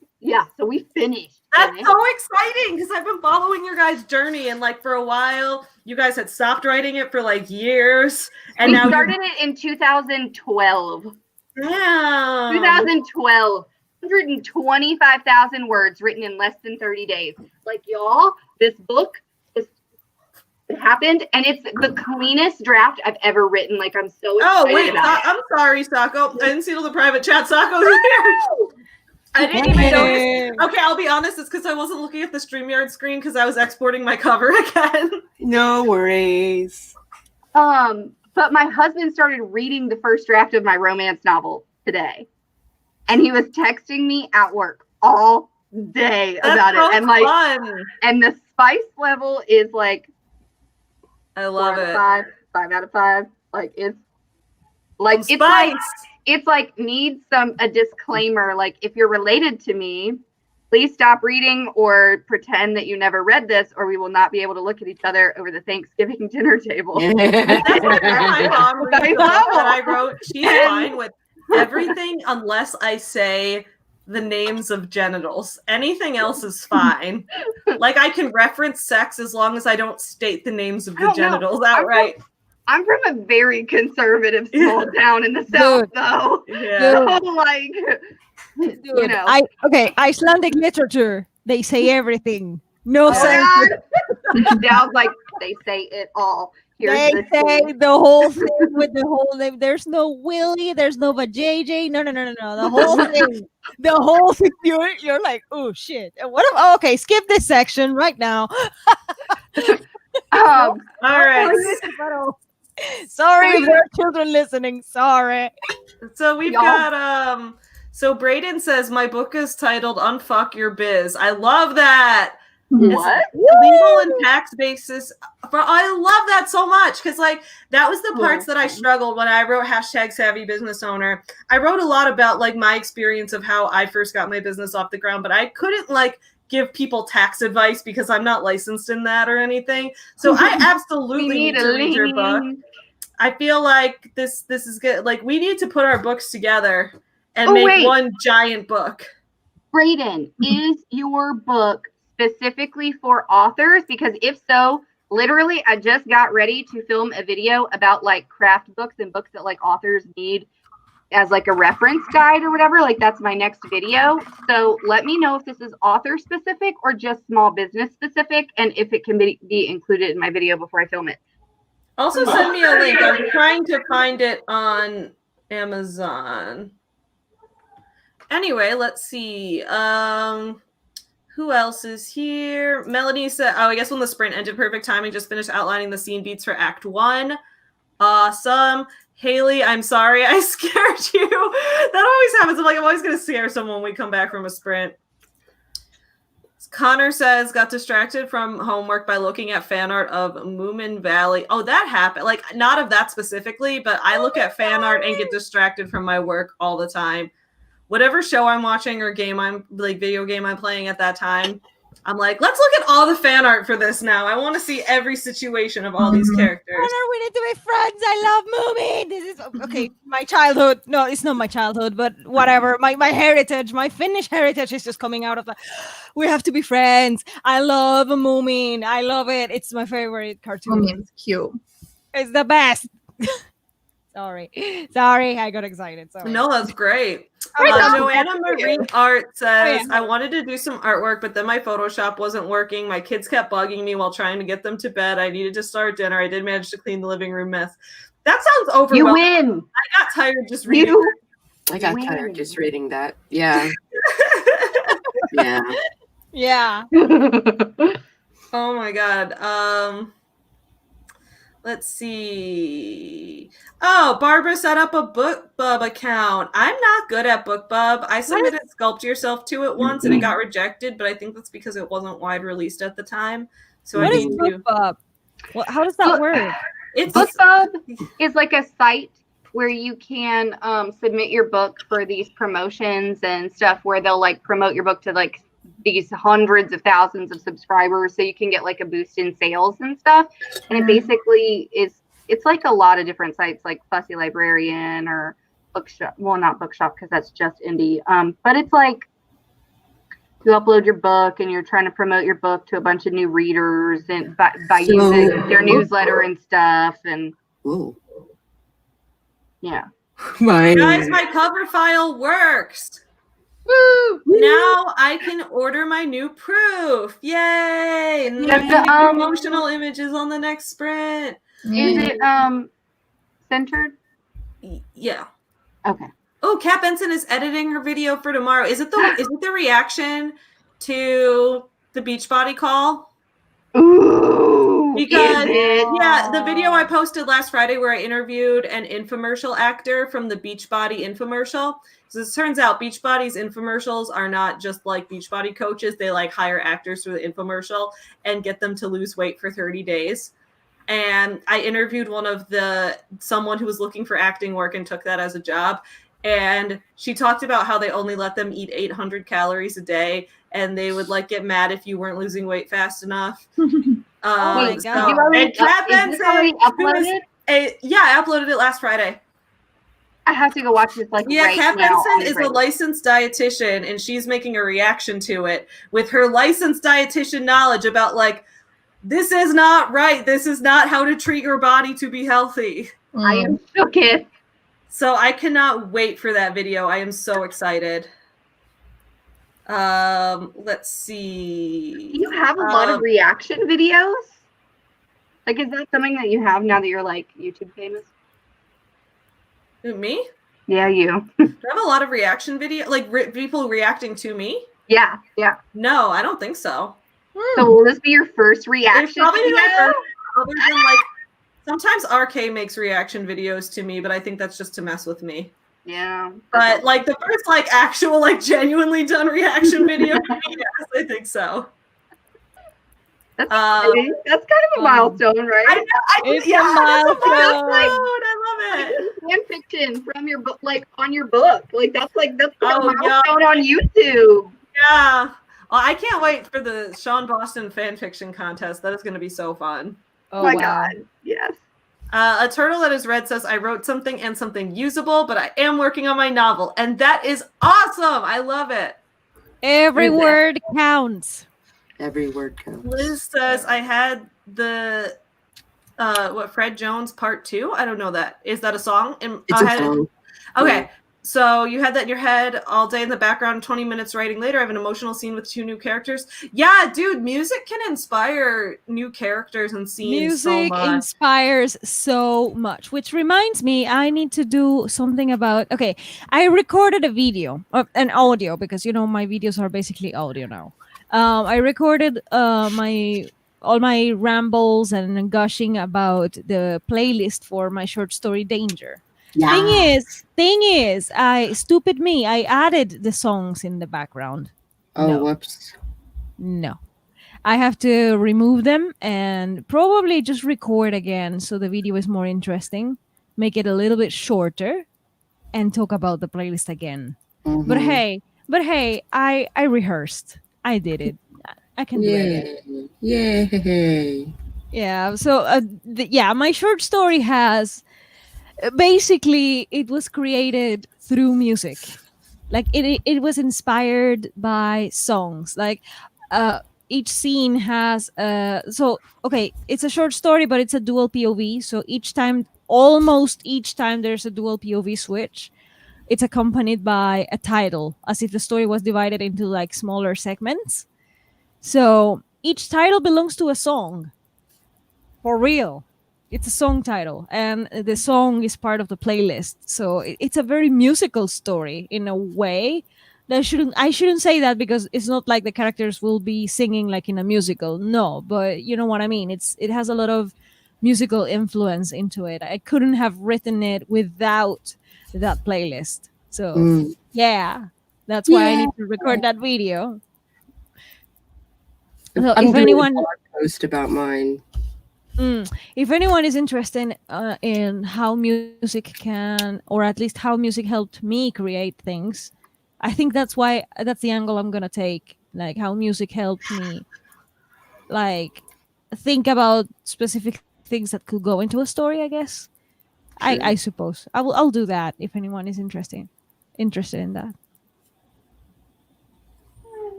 so we finished. That's so exciting, because I've been following your guys' journey, and like for a while, you guys had stopped writing it for like years, and now started it in 2012. Yeah, 2012. 125,000 words written in less than 30 days. Like, y'all, this book it happened, and it's the cleanest draft I've ever written. Like, I'm so excited. Oh, wait, I'm sorry, Sako. I didn't see the private chat. Sako's here. I didn't even notice. Okay, I'll be honest. It's because I wasn't looking at the StreamYard screen because I was exporting my cover again. No worries. But my husband started reading the first draft of my romance novel today. And he was texting me at work all day about it. And like, fun. And the spice level is like, I love it. 5 out of 5. Like it's like it's like needs a disclaimer. Like, if you're related to me, please stop reading or pretend that you never read this, or we will not be able to look at each other over the Thanksgiving dinner table. That's what my mom reads the book that I wrote. She's fine with everything unless I say the names of genitals. Anything else is fine. Like, I can reference sex as long as I don't state the names of the genitals outright. I'm from a very conservative small town in the South, though. Yeah. So, like, you know. Icelandic literature. They say everything. No sense. Dow's like, they say it all. They say the whole thing with the whole name. There's no Willie. There's no JJ. No. The whole thing. The whole thing. You're like, oh shit. What? Okay, skip this section right now. All right. Sorry if there are children listening. Sorry. So we've got So Brayden says my book is titled "Unfuck Your Biz." I love that. What? Legal and tax basis. I love that so much, because like that was the parts that I struggled when I wrote #Savvy Business Owner. I wrote a lot about like my experience of how I first got my business off the ground, but I couldn't like give people tax advice because I'm not licensed in that or anything. So I absolutely need to read your book. I feel like this is good. Like, we need to put our books together and make one giant book. Brayden, is your book specifically for authors? Because if so, literally, I just got ready to film a video about like craft books and books that like authors need as like a reference guide or whatever. Like, that's my next video. So let me know if this is author specific or just small business specific, and if it can be included in my video before I film it. Also send me a link. I'm trying to find it on Amazon. Anyway, let's see. Who else is here? Melanie said, I guess when the sprint ended, perfect timing. Just finished outlining the scene beats for Act 1. Awesome. Haley, I'm sorry I scared you. That always happens. I'm always going to scare someone when we come back from a sprint. Connor says, got distracted from homework by looking at fan art of Moomin Valley. Oh, that happened. Not of that specifically, but I look at fan art and get distracted from my work all the time. Whatever show I'm watching or video game I'm playing at that time, I'm like, let's look at all the fan art for this now. I want to see every situation of all these characters. Connor, we need to be friends. I love Moomin. This is okay. My childhood. No, it's not my childhood, but whatever. My heritage, my Finnish heritage is just coming out of that. We have to be friends. I love Moomin. I love it. It's my favorite cartoon. Moomin's cute. It's the best. Sorry, I got excited. Sorry. No, that's great. Joanna Marie Art says, I wanted to do some artwork, but then my Photoshop wasn't working. My kids kept bugging me while trying to get them to bed. I needed to start dinner. I did manage to clean the living room mess. That sounds overwhelming. You win. I got tired just reading that. I got tired just reading that. Yeah. Yeah. Yeah. Oh my God. Let's see. Oh, Barbara set up a BookBub account. I'm not good at BookBub. I submitted Sculpt Yourself to it once and it got rejected, but I think that's because it wasn't wide released at the time. So what is BookBub? How does that work? BookBub is like a site where you can submit your book for these promotions and stuff where they'll promote your book to these hundreds of thousands of subscribers so you can get a boost in sales and stuff. And it basically it's like a lot of different sites like Fussy Librarian or Bookshop. Well, not Bookshop because that's just indie. But it's you upload your book and you're trying to promote your book to a bunch of new readers and by using their newsletter and stuff. And yeah. Guys, my cover file works. Woo! Now I can order my new proof. Yay! And then promotional images on the next sprint. Is it centered? Yeah. Okay. Oh, Kat Benson is editing her video for tomorrow. Is it the reaction to the Beachbody call? Ooh. Because the video I posted last Friday where I interviewed an infomercial actor from the Beachbody infomercial. So it turns out Beachbody's infomercials are not just like Beachbody coaches. They hire actors for the infomercial and get them to lose weight for 30 days. And I interviewed someone who was looking for acting work and took that as a job. And she talked about how they only let them eat 800 calories a day. And they would get mad if you weren't losing weight fast enough. Oh my God. And Kat Benson, I uploaded it last Friday. I have to go watch this right Kat now. Benson is a licensed dietitian and she's making a reaction to it with her licensed dietitian knowledge about this is not right. This is not how to treat your body to be healthy. I am shook. So I cannot wait for that video. I am so excited. Let's see. Do you have a lot of reaction videos? Is that something that you have now that you're YouTube famous? Me? Yeah, you. Do I have a lot of reaction video? People reacting to me? Yeah. No, I don't think so. So will this be your first reaction video? Other than sometimes RK makes reaction videos to me, but I think that's just to mess with me. Yeah. But the first actual genuinely done reaction video, yes, I think so. That's kind of a milestone, right? I know. It's a milestone. I love it. Fan fiction from your book, on your book. That's a milestone yeah. on YouTube. Yeah. Well, I can't wait for the Sean Boston fan fiction contest. That is going to be so fun. Oh my God. Yes. A Turtle That Is Red says, I wrote something and something usable, but I am working on my novel. And that is awesome. I love it. Every word counts. Every word counts. Liz says, I had the, Fred Jones Part 2? I don't know that. Is that a song? It's a song. Okay. So you had that in your head all day in the background, 20 minutes writing later. I have an emotional scene with 2 new characters. Yeah, dude, music can inspire new characters and scenes so Music much. inspires so much, which reminds me, I need to do something about. Okay, I recorded a video, an audio, because my videos are basically audio now. I recorded all my rambles and gushing about the playlist for my short story Danger. Yeah. Thing is, I added the songs in the background. Oh, No. whoops. No. I have to remove them and probably just record again so the video is more interesting, make it a little bit shorter, and talk about the playlist again. Mhm. But hey, I rehearsed. I did it. I can do it. Yay. Yeah. So my short story has basically, it was created through music. Like it was inspired by songs. Like each scene has it's a short story, but it's a dual POV. So almost each time there's a dual POV switch, it's accompanied by a title, as if the story was divided into like smaller segments. So each title belongs to a song. For real. It's a song title, and the song is part of the playlist. So it's a very musical story in a way. I shouldn't say that, because it's not like the characters will be singing like in a musical. No, but you know what I mean. It has a lot of musical influence into it. I couldn't have written it without that playlist. So yeah, that's why I need to record that video. So I'm if doing anyone a blog post about mine. If anyone is interested in how music can, or at least how music helped me create things, I think that's the angle I'm gonna take. Like how music helped me, like think about specific things that could go into a story. I guess. Sure. I suppose I'll do that if anyone is interested in that.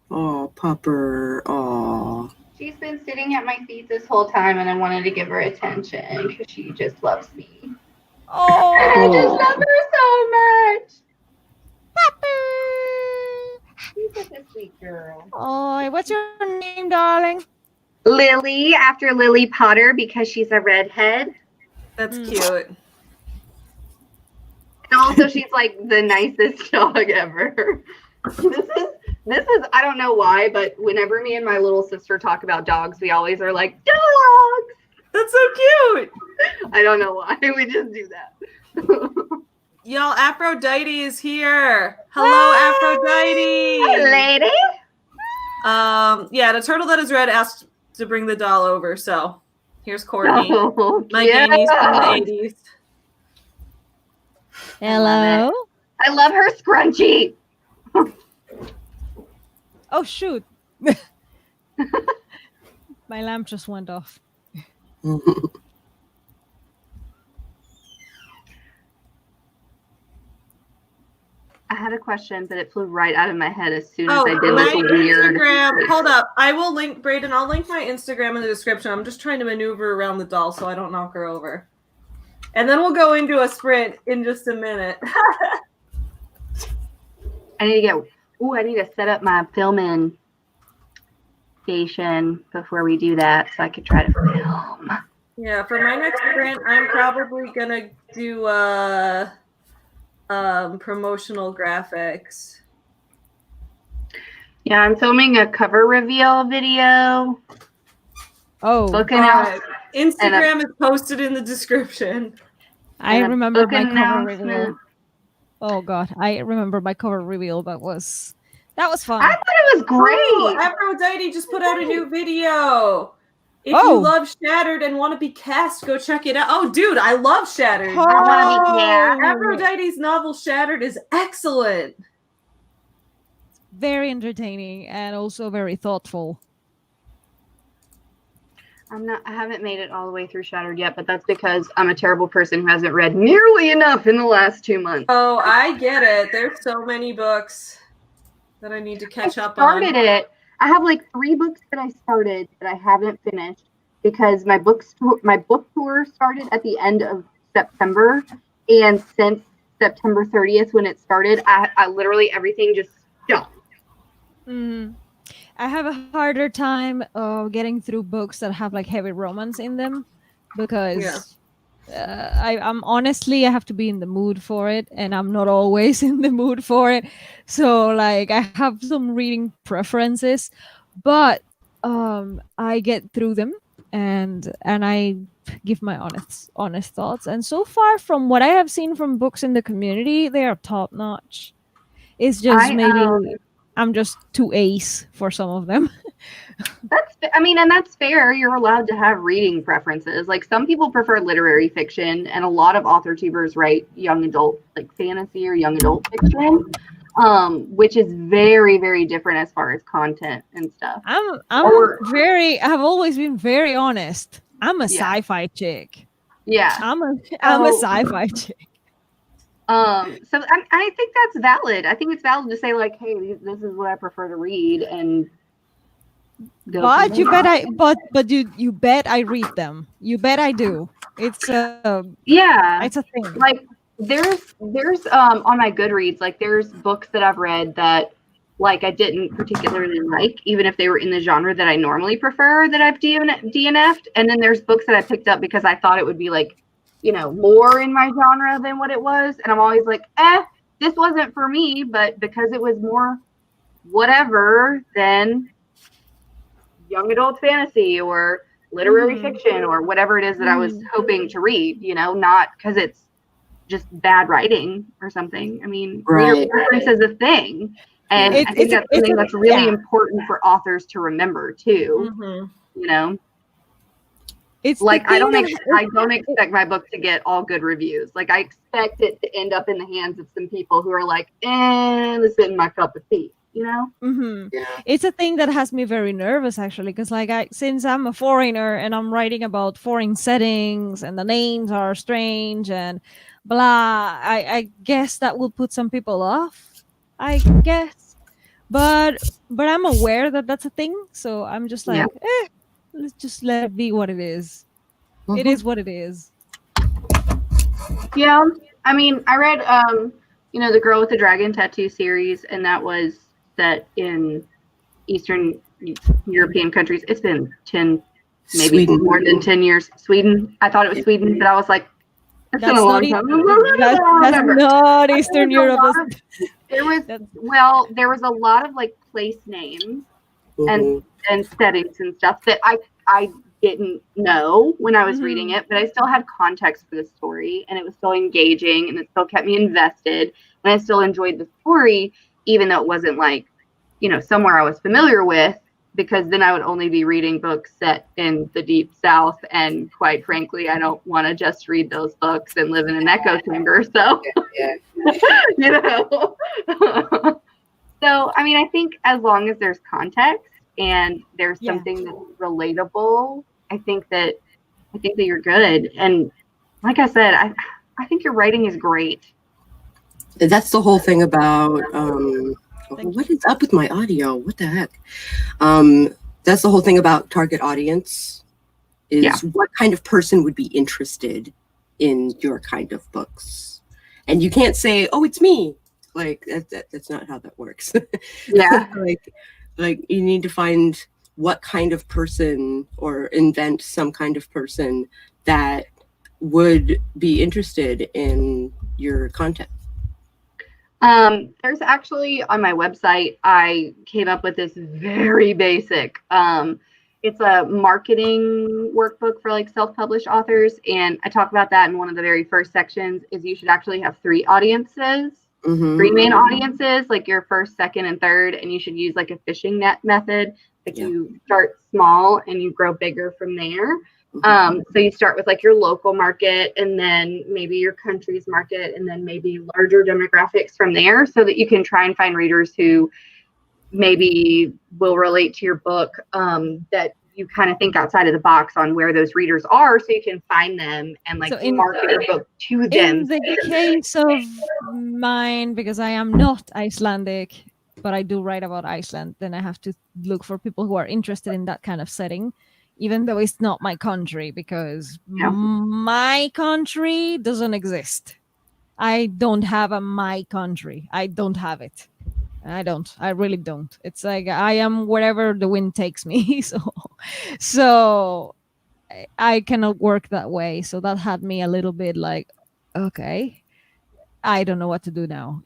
Oh, Pupper. Oh. She's been sitting at my feet this whole time, and I wanted to give her attention because she just loves me. Oh, I just love her so much. She's such a sweet girl. Oh, what's your name, darling? Lily, after Lily Potter, because she's a redhead. That's cute. And also, she's like the nicest dog ever. This is, I don't know why, but whenever me and my little sister talk about dogs, we always are like, dogs! That's so cute. I don't know why. We just do that. Y'all, Aphrodite is here. Hello, Aphrodite. Hey, lady. Yeah, the turtle that is red asked to bring the doll over, so here's Courtney. Oh, My Gannies from the 80s. Hello. I love her scrunchie. Oh shoot. My lamp just went off. I had a question, but it flew right out of my head as soon as I did my this weird. Instagram. Hold up. I will link, Brayden, I'll link my Instagram in the description. I'm just trying to maneuver around the doll so I don't knock her over. And then we'll go into a sprint in just a minute. I need to set up my filming station before we do that so I could try to film. Yeah, for my next sprint, I'm probably going to do promotional graphics. Yeah, I'm filming a cover reveal video. Oh, Looking out. Instagram is posted in the description. I remember my cover announcement. reveal. Oh god, I remember my cover reveal. That was fun. I thought it was great. Oh, Aphrodite just put out a new video. If you love Shattered and want to be cast, go check it out. Oh, dude, I love Shattered. I want to be cast. Aphrodite's novel Shattered is excellent. Very entertaining and also very thoughtful. I haven't made it all the way through Shattered yet, but that's because I'm a terrible person who hasn't read nearly enough in the last 2 months. Oh, I get it. There's so many books that I need to catch up on. I started it. I have like 3 books that I started that I haven't finished because my book tour started at the end of September, and since September 30th when it started, I literally everything just stopped. I have a harder time getting through books that have like heavy romance in them because I'm honestly I have to be in the mood for it, and I'm not always in the mood for it. So like I have some reading preferences, but I get through them and I give my honest thoughts. And so far, from what I have seen from books in the community, they are top notch. It's just maybe I'm just too ace for some of them. And that's fair. You're allowed to have reading preferences. Like some people prefer literary fiction, and a lot of author tubers write young adult, like fantasy or young adult fiction, which is very, very different as far as content and stuff. I've always been very honest. I'm a sci-fi chick. Yeah. I'm a sci-fi chick. So I think that's valid. I think it's valid to say like, hey, this is what I prefer to read, and but you bet I read them. You bet I do. It's it's a thing. Like there's on my Goodreads, like there's books that I've read that like I didn't particularly like, even if they were in the genre that I normally prefer, that I've DNF'd. And then there's books that I picked up because I thought it would be like, more in my genre than what it was. And I'm always like, this wasn't for me, but because it was more whatever than young adult fantasy or literary fiction or whatever it is that I was hoping to read, not because it's just bad writing or something. I mean, reader preference is a thing. And I think that's something that's really important for authors to remember too. It's like I don't expect my book to get all good reviews. Like I expect it to end up in the hands of some people who are like, this isn't my cup of tea. It's a thing that has me very nervous actually, because like since I'm a foreigner and I'm writing about foreign settings and the names are strange and blah, I guess that will put some people off, I guess, but I'm aware that that's a thing, so I'm just like let's just let it be what it is. It is what it is. Yeah, I mean, I read the Girl with the Dragon Tattoo series, and that was set in Eastern European countries. It's been 10, maybe more than 10 years. Sweden. I thought it was Sweden, but I was like, that's been a long time. That's not Eastern Europe. There was a lot of like place names and settings and stuff that I didn't know when I was reading it, but I still had context for the story, and it was still engaging, and it still kept me invested, and I still enjoyed the story, even though it wasn't like, somewhere I was familiar with, because then I would only be reading books set in the deep South. And quite frankly, I don't want to just read those books and live in an echo chamber. So, So, I mean, I think as long as there's context and there's something that's relatable, I think that you're good. And like I said, I think your writing is great. That's the whole thing about what is up with my audio? What the heck? That's the whole thing about target audience is what kind of person would be interested in your kind of books. And you can't say, oh, it's me. Like that's not how that works. Yeah. like you need to find what kind of person or invent some kind of person that would be interested in your content. There's actually on my website, I came up with this very basic, it's a marketing workbook for like self-published authors. And I talk about that in one of the very first sections is you should actually have 3 audiences, 3 main audiences, like your first, second, and third. And you should use like a fishing net method. Like you start small and you grow bigger from there. So you start with like your local market, and then maybe your country's market, and then maybe larger demographics from there, so that you can try and find readers who maybe will relate to your book, that you kind of think outside of the box on where those readers are, so you can find them and like market your book to them. In the case of mine, because I am not Icelandic, but I do write about Iceland, then I have to look for people who are interested in that kind of setting, even though it's not my country, because my country doesn't exist. I don't have a my country. I don't have it. I don't. I really don't. It's like I am wherever the wind takes me. So I cannot work that way. So that had me a little bit like, okay, I don't know what to do now.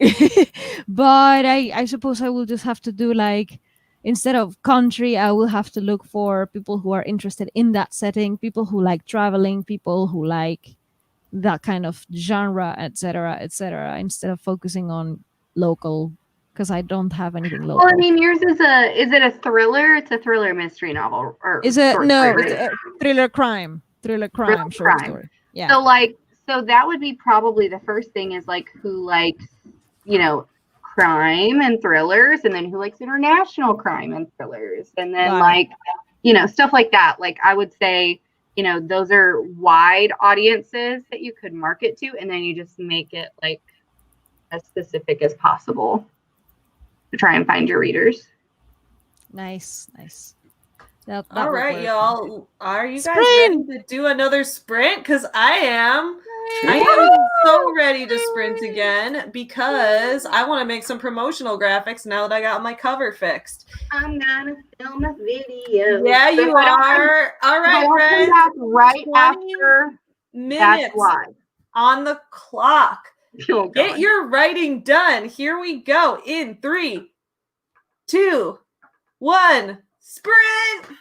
But I suppose I will just have to do like, instead of country, I will have to look for people who are interested in that setting, people who like traveling, people who like that kind of genre, etc., instead of focusing on local, because I don't have anything local. Well, I mean, yours is it a thriller? It's a thriller mystery novel or Is it short no? story, It's right? a thriller crime short Crime. story. Yeah. So that would be probably the first thing is like who likes, crime and thrillers, and then who likes international crime and thrillers, and then Got it. stuff like that. Like I would say, those are wide audiences that you could market to, and then you just make it like as specific as possible to try and find your readers. Nice. That All would right, work. y'all. Are you guys Sprint! ready to do another sprint? Because I am. Sure. I am so ready to sprint again because I want to make some promotional graphics now that I got my cover fixed. I'm gonna film a video. Yeah, you are. All right, friends. Right 20 after minutes that's why. on the clock. Oh, Get God. your writing done. Here we go. In 3, 2, 1, sprint.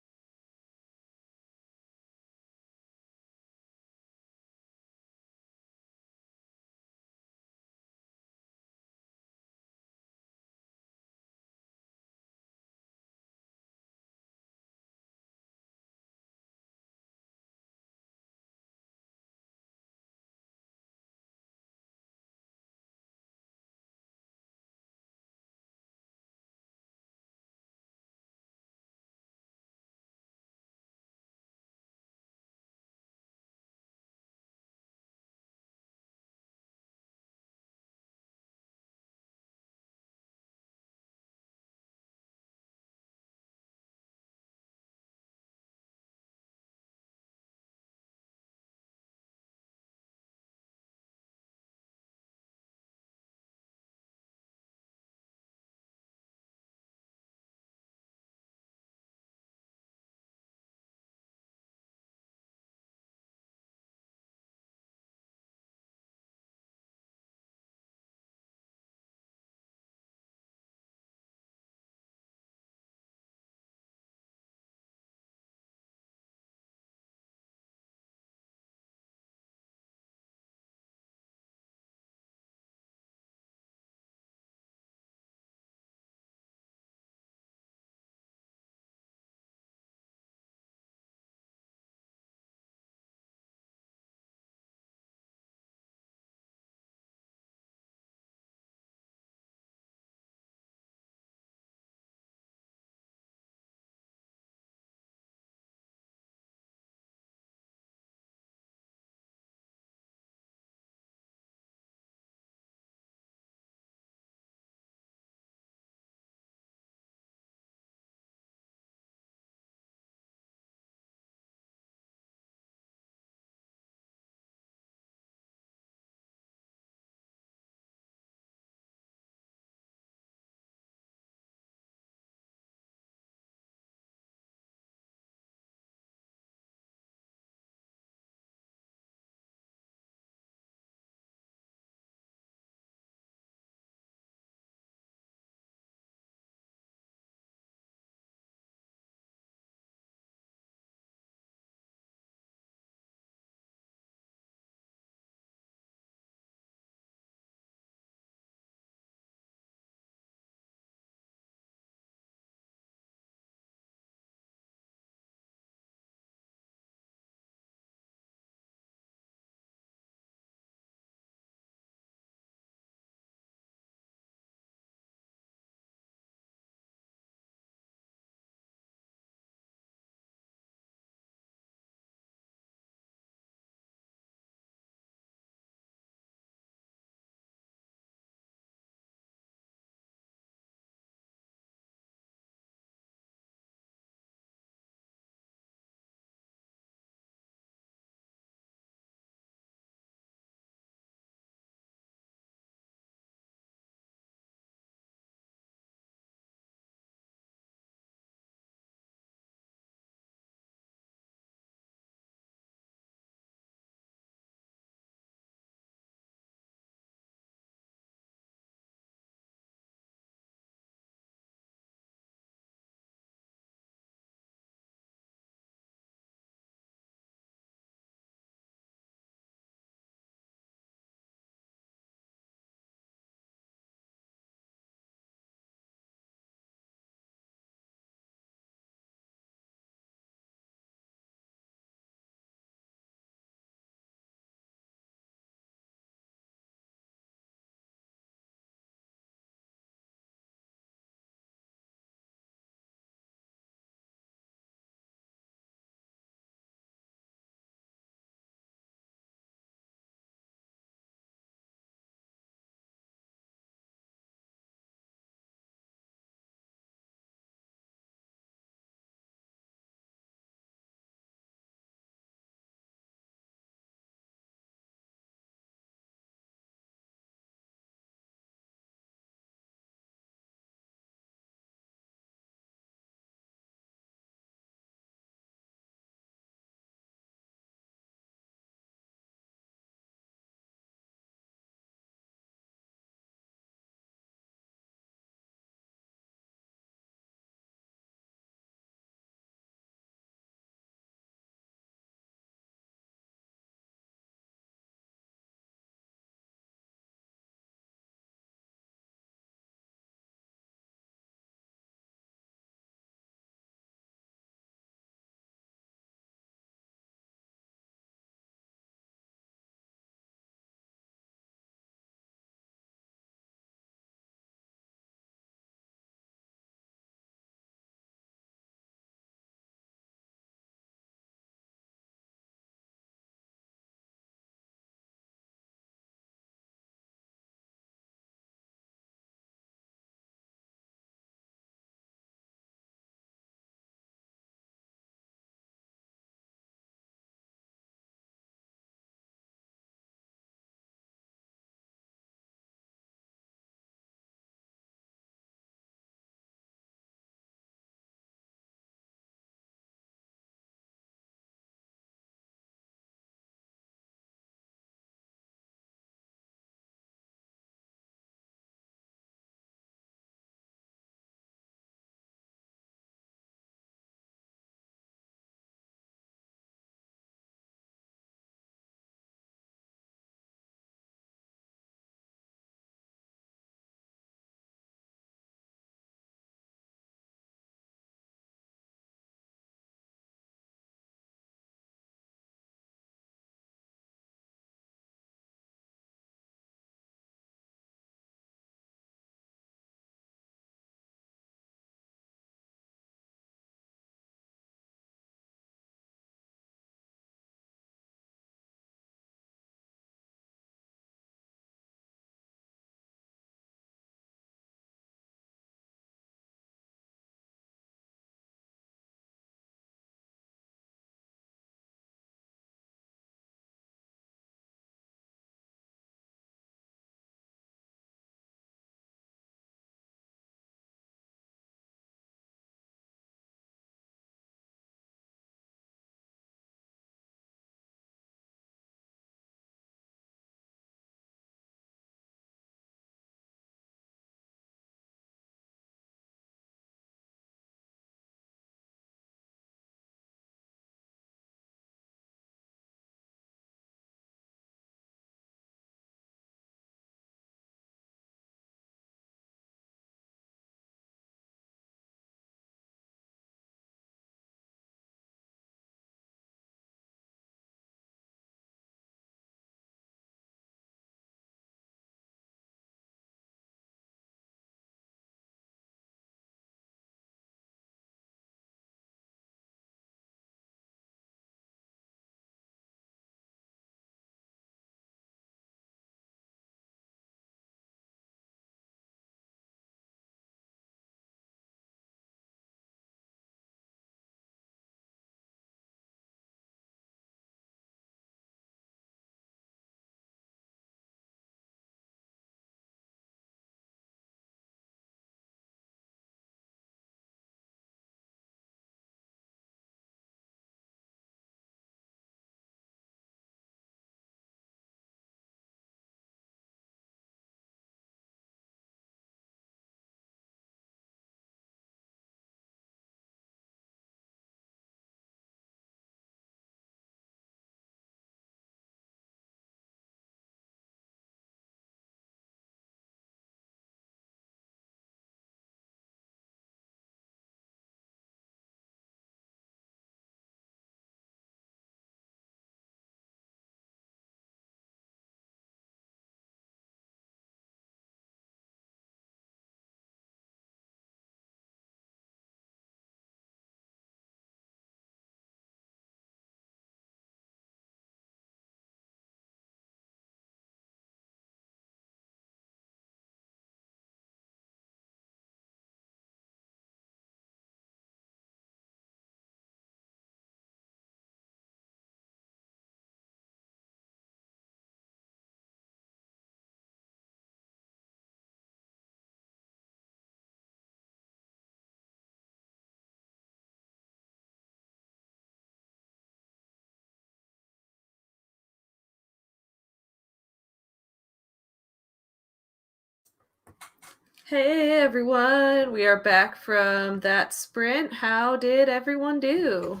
Hey everyone, we are back from that sprint. How did everyone do?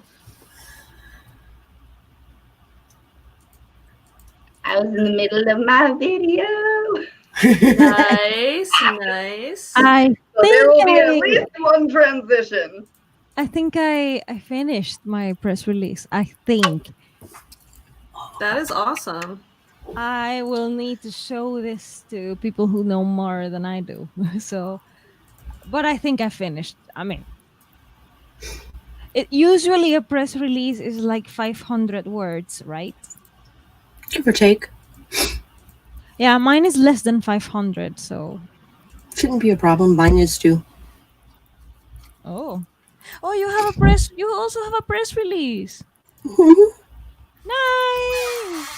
I was in the middle of my video. Nice, nice. So there will be at least one transition. I think I finished my press release. I think. That is awesome. I will need to show this to people who know more than I do. So, but I think I finished. I mean, usually a press release is like 500 words, right? Give or take. Yeah, mine is less than 500, so Shouldn't be a problem. Mine is too. oh, you have a press. You also have a press release. Nice.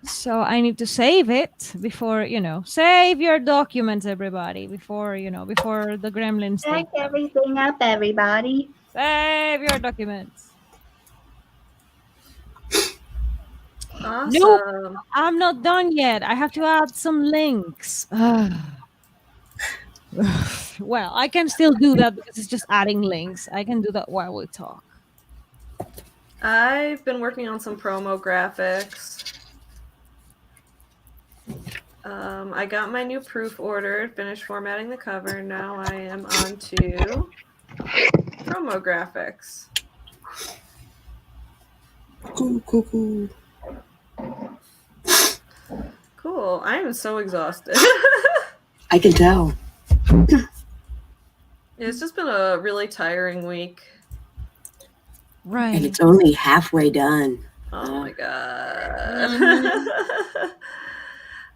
So I need to save it before, save your documents, everybody, before the gremlins. Back everything up, everybody. Save your documents. Awesome. Nope, I'm not done yet. I have to add some links. Well, I can still do that because it's just adding links. I can do that while we talk. I've been working on some promo graphics. I got my new proof ordered, finished formatting the cover. Now I am on to promo graphics. Cool. Cool. I am so exhausted. I can tell. It's just been a really tiring week. Right. And it's only halfway done. Oh my god.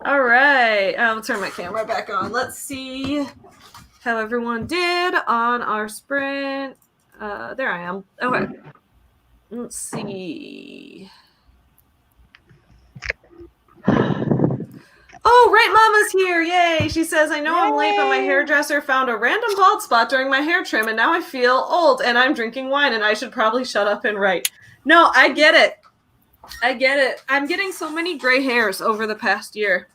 All right. I'll turn my camera back on. Let's see how everyone did on our sprint. There I am. Okay. Let's see. Oh, Right Mama's here. Yay. She says, I know I'm late, but my hairdresser found a random bald spot during my hair trim, and now I feel old, and I'm drinking wine, and I should probably shut up and write. No, I get it. I'm getting so many gray hairs over the past year.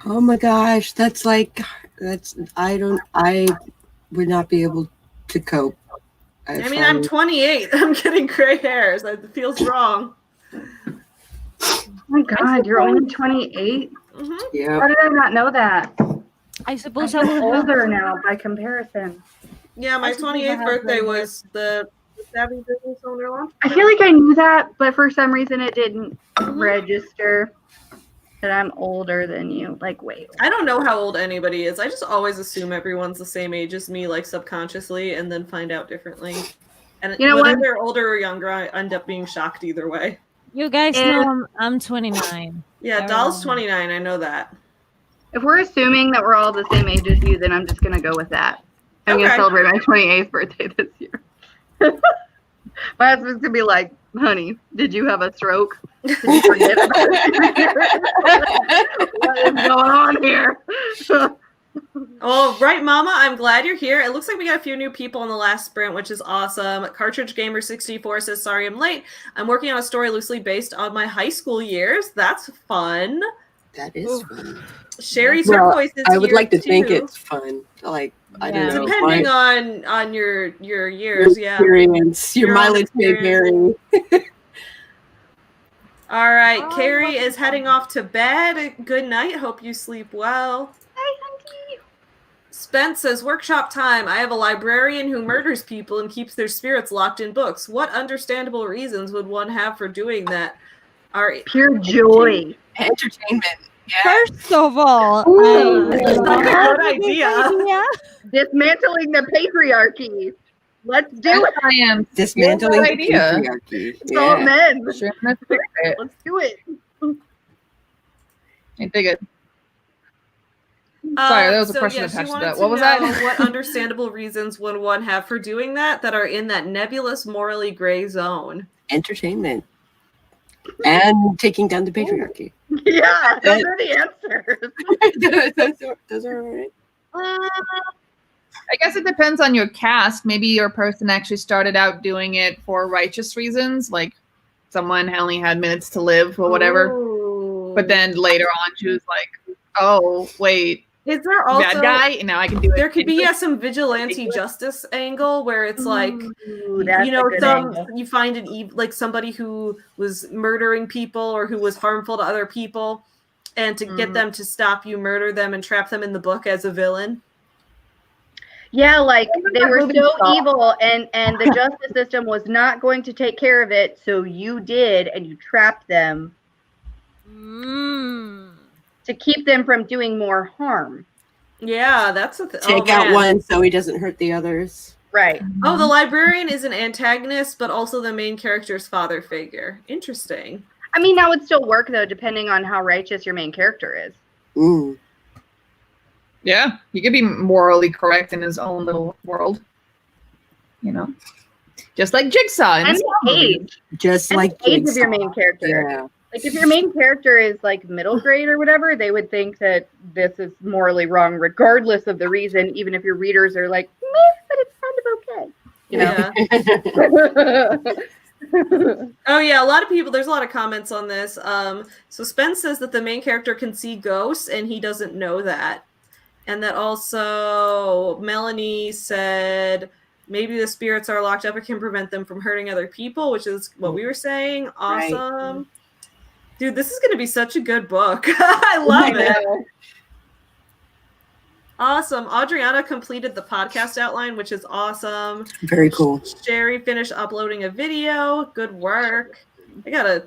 Oh my gosh, I would not be able to cope. I mean, I'm 28. I'm getting gray hairs. It feels wrong. Oh my god, you're only 28? Mm-hmm. Yeah. How did I not know that? I suppose I'm will older now by comparison. Yeah, my 28th birthday was the Savvy Business Owner launch. I feel like I knew that, but for some reason it didn't register that I'm older than you. Like, wait. I don't know how old anybody is. I just always assume everyone's the same age as me, like subconsciously, and then find out differently. And you know whether what? they're older or younger, I end up being shocked either way. You guys know I'm 29. Yeah, Doll's 29. I know that. If we're assuming that we're all the same age as you, then I'm just going to go with that. I'm going to celebrate my 28th birthday this year. My husband's going to be like, honey, did you have a stroke? Did you forget about it? What is going on here? Oh, Right Mama, I'm glad you're here. It looks like we got a few new people in the last sprint, which is awesome. Cartridge Gamer 64 says, sorry I'm late. I'm working on a story loosely based on my high school years. That's fun. That is fun. Sherry Turquoise is I would here like to think too. it's fun. Like, I don't know. Depending on your years, yeah. Experience. Your mileage may vary. All right, Carrie is heading off to bed. Good night. Hope you sleep well. Hi, Hunty. Spence says, workshop time. I have a librarian who murders people and keeps their spirits locked in books. What understandable reasons would one have for doing that? Pure joy. Entertainment. Yeah. First of all, that's not a good idea. Dismantling the patriarchy. Let's do it. I am Dismantling the idea. patriarchy. It's all men. Sure, let's fix it. Let's do it. I dig it. Sorry, there was a question attached to that. What was that? What understandable reasons would one have for doing that are in that nebulous, morally gray zone? Entertainment. And taking down the patriarchy. Yeah, those are the answers. those are all right. I guess it depends on your cast. Maybe your person actually started out doing it for righteous reasons, like someone only had minutes to live or whatever. Ooh. But then later on, she was like, Oh, wait. Is there also Bad guy? And now I can do it. There could be some vigilante justice angle where it's like, Ooh, that's you know, a good angle. you find like somebody who was murdering people or who was harmful to other people, and to get them to stop you, murder them, and trap them in the book as a villain. Yeah, like they were so evil, and the justice system was not going to take care of it, so you did, and you trapped them to keep them from doing more harm. Yeah, that's a Take out one so he doesn't hurt the others. Right. Oh, the librarian is an antagonist, but also the main character's father figure. Interesting. I mean, that would still work, though, depending on how righteous your main character is. Mm. Yeah, he could be morally correct in his own little world. You know? Just like Jigsaw. And the age. Just and like the age of your main character. Yeah. Like, if your main character is, like, middle grade or whatever, they would think that this is morally wrong, regardless of the reason, even if your readers are like, meh, but it's kind of okay. You know? Yeah. Oh yeah, a lot of people, there's a lot of comments on this. So Spence says that the main character can see ghosts and he doesn't know that. And that also Melanie said maybe the spirits are locked up and can prevent them from hurting other people, which is what we were saying. Awesome. Right. Dude, this is going to be such a good book. I love it. Awesome. Adriana completed the podcast outline, which is awesome. Very cool. Sherry finished uploading a video. Good work. I got to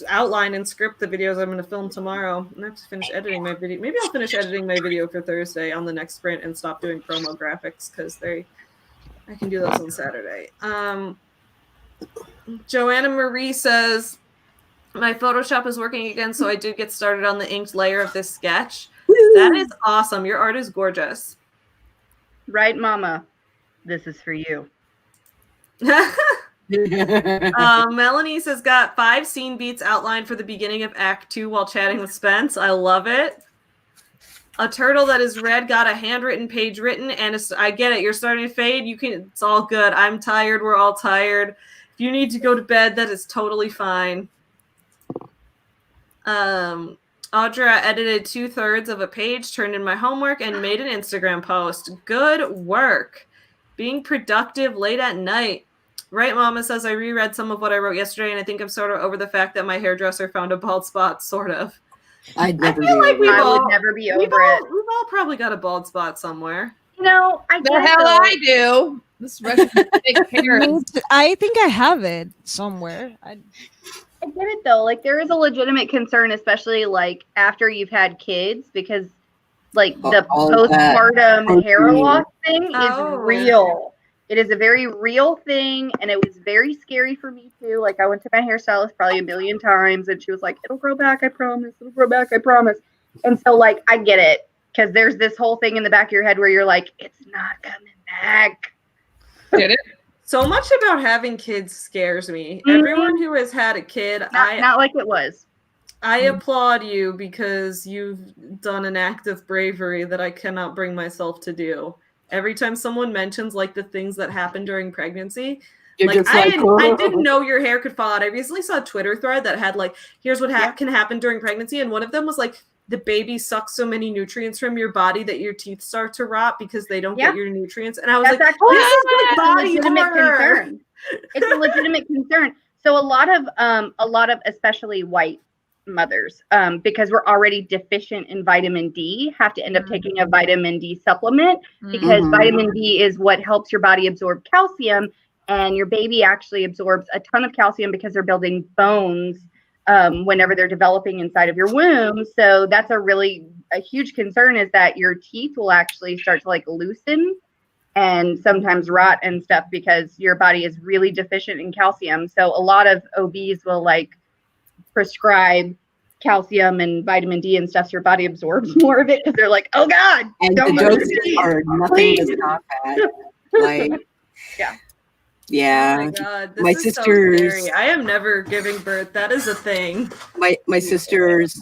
outline and script the videos I'm going to film tomorrow. I have to finish editing my video. Maybe I'll finish editing my video for Thursday on the next sprint and stop doing promo graphics because I can do those on Saturday. Joanna Marie says, my Photoshop is working again, so I did get started on the inked layer of this sketch. Woo! That is awesome. Your art is gorgeous. Right, Mama. This is for you. Melanie says, got 5 scene beats outlined for the beginning of Act 2 while chatting with Spence. I love it. A turtle that is red got a handwritten page written, and I get it. You're starting to fade. It's all good. I'm tired. We're all tired. If you need to go to bed, that is totally fine. Audra edited 2/3 of a page, turned in my homework, and made an Instagram post. Good work. Being productive late at night. Right, Mama says, I reread some of what I wrote yesterday, and I think I'm sort of over the fact that my hairdresser found a bald spot, sort of. I would never be over it. We've all probably got a bald spot somewhere. You know, I do. This Russian I think I have it somewhere. I get it though. Like there is a legitimate concern, especially like after you've had kids, because like the postpartum hair loss thing is real. It is a very real thing, and it was very scary for me too. Like I went to my hairstylist probably a million times, and she was like, "It'll grow back, I promise. It'll grow back, I promise." And so like I get it, because there's this whole thing in the back of your head where you're like, "It's not coming back." Get it? So much about having kids scares me. Mm-hmm. Everyone who has had a kid, not like it was. I applaud you because you've done an act of bravery that I cannot bring myself to do. Every time someone mentions like the things that happened during pregnancy, I didn't know your hair could fall out. I recently saw a Twitter thread that had like, here's what can happen during pregnancy. And one of them was like, the baby sucks so many nutrients from your body that your teeth start to rot because they don't get your nutrients. And I was this is body concern. It's a legitimate concern. So a lot of especially white mothers, because we're already deficient in vitamin D, have to end up taking a vitamin D supplement because vitamin D is what helps your body absorb calcium, and your baby actually absorbs a ton of calcium because they're building bones whenever they're developing inside of your womb. So that's a huge concern, is that your teeth will actually start to like loosen and sometimes rot and stuff because your body is really deficient in calcium. So a lot of OBs will like prescribe calcium and vitamin D and stuff so your body absorbs more of it because they're like, oh God. And the doses are nothing to stop at. Like, yeah. Oh my God, this my is sister's. So scary. I am never giving birth. That is a thing. My sister's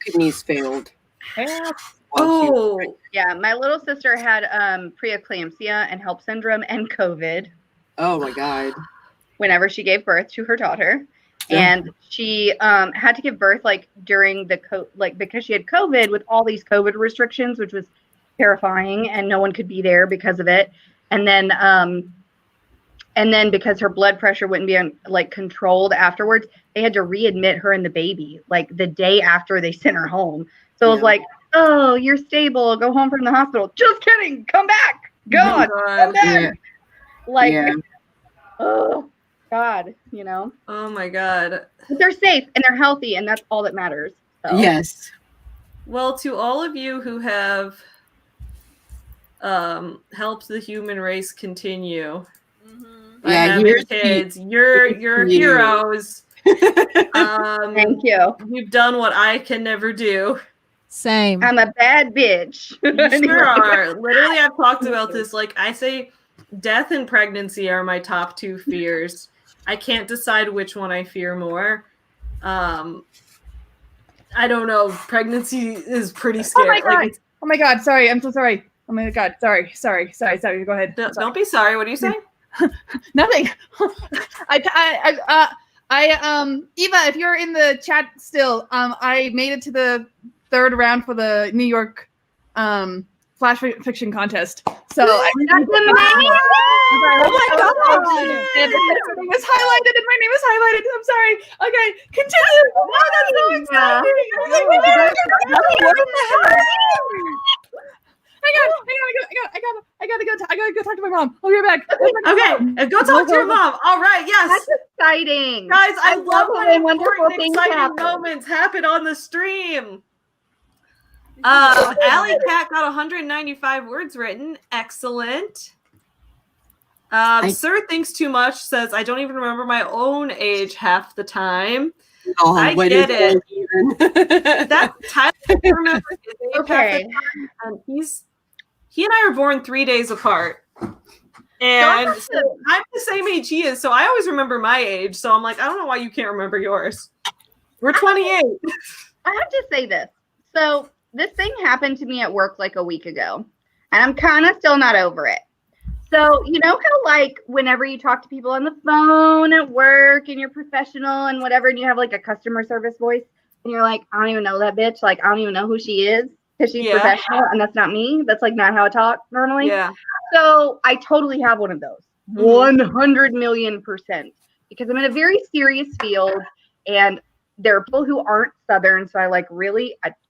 kidneys failed. Yeah, my little sister had preeclampsia and HELLP syndrome and COVID. Oh my God. Whenever she gave birth to her daughter. And she had to give birth like during the because she had COVID with all these COVID restrictions, which was terrifying, and no one could be there because of it. And then because her blood pressure wouldn't be controlled afterwards, they had to readmit her and the baby like the day after they sent her home. So it was like, oh, you're stable. Go home from the hospital. Just kidding. Come back. God. Come back. Oh, God, Oh, my God. But they're safe and they're healthy, and that's all that matters. So. Yes. Well, to all of you who have helped the human race continue by having kids, you're heroes. Thank you. You've done what I can never do. Same. I'm a bad bitch. You sure are. Literally, I've talked about this. Like, I say death and pregnancy are my top 2 fears. I can't decide which one I fear more. I don't know. Pregnancy is pretty scary. Oh my God. Sorry. I'm so sorry. Oh my God. Sorry. Go ahead. Don't be sorry. What are you saying? Nothing. Eva, if you're in the chat still, I made it to the 3rd round for the New York flash fiction contest. So that's amazing. Oh my God! And my name is highlighted. I'm sorry. Okay, continue. Oh, that's so exciting. I gotta go talk to my mom. I'll be right back. Okay, go talk to your mom. All right, yes. That's exciting. Guys, I love when wonderful important, things exciting happen. moments happen on the stream. Alley Cat got 195 words written. Excellent. Sir Thinks Too Much says, I don't even remember my own age half the time. Oh, I get it. That Tyler remembers his age half the time, and he and I were born 3 days apart. And I'm the same age he is, so I always remember my age. So I'm like, I don't know why you can't remember yours. We're 28. I have to say this. So this thing happened to me at work like a week ago, and I'm kind of still not over it. So you know how like whenever you talk to people on the phone at work and you're professional and whatever, and you have like a customer service voice, and you're like, I don't even know that bitch. Like, I don't even know who she is because she's professional, and that's not me. That's like not how I talk normally. Yeah. So I totally have one of those, 100 million %, because I'm in a very serious field, and there are people who aren't Southern, so I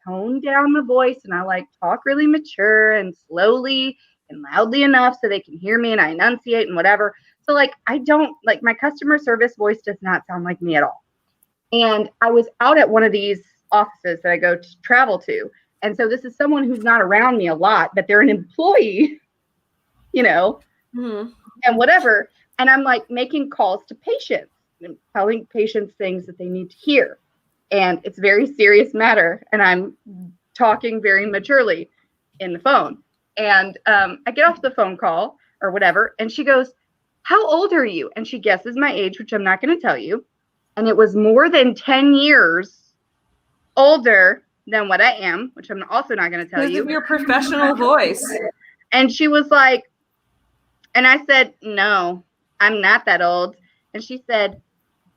tone down the voice, and I like talk really mature and slowly and loudly enough so they can hear me, and I enunciate and whatever. So like I don't like my customer service voice does not sound like me at all. And I was out at one of these offices that I go to travel to, and so this is someone who's not around me a lot, but they're an employee, and whatever. And I'm like making calls to patients and telling patients things that they need to hear. And it's a very serious matter. And I'm talking very maturely in the phone. And I get off the phone call or whatever. And she goes, how old are you? And she guesses my age, which I'm not going to tell you. And it was more than 10 years older than what I am, which I'm also not going to tell you. Because of your professional voice. And she was like, and I said, no, I'm not that old. And she said,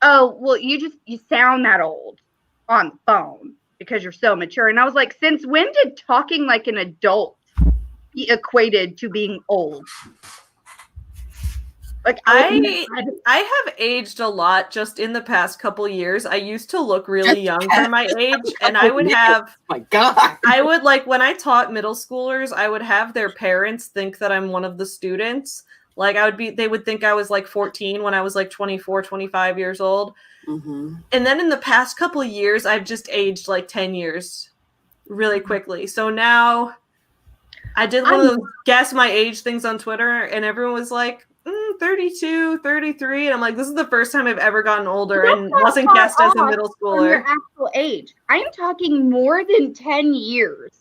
oh, well, you sound that old on the phone because you're so mature. And I was like, since when did talking like an adult be equated to being old? Like I have aged a lot just in the past couple years. I used to look really young for my age, and I would have my God. I would like when I taught middle schoolers, I would have their parents think that I'm one of the students. Like they would think I was like 14 when I was like 24, 25 years old. Mm-hmm. And then in the past couple of years, I've just aged like 10 years really quickly. So now I did one of those guess my age things on Twitter, and everyone was like, 32, 33. And I'm like, this is the first time I've ever gotten older and wasn't guessed as a middle schooler. Your actual age. I am talking more than 10 years.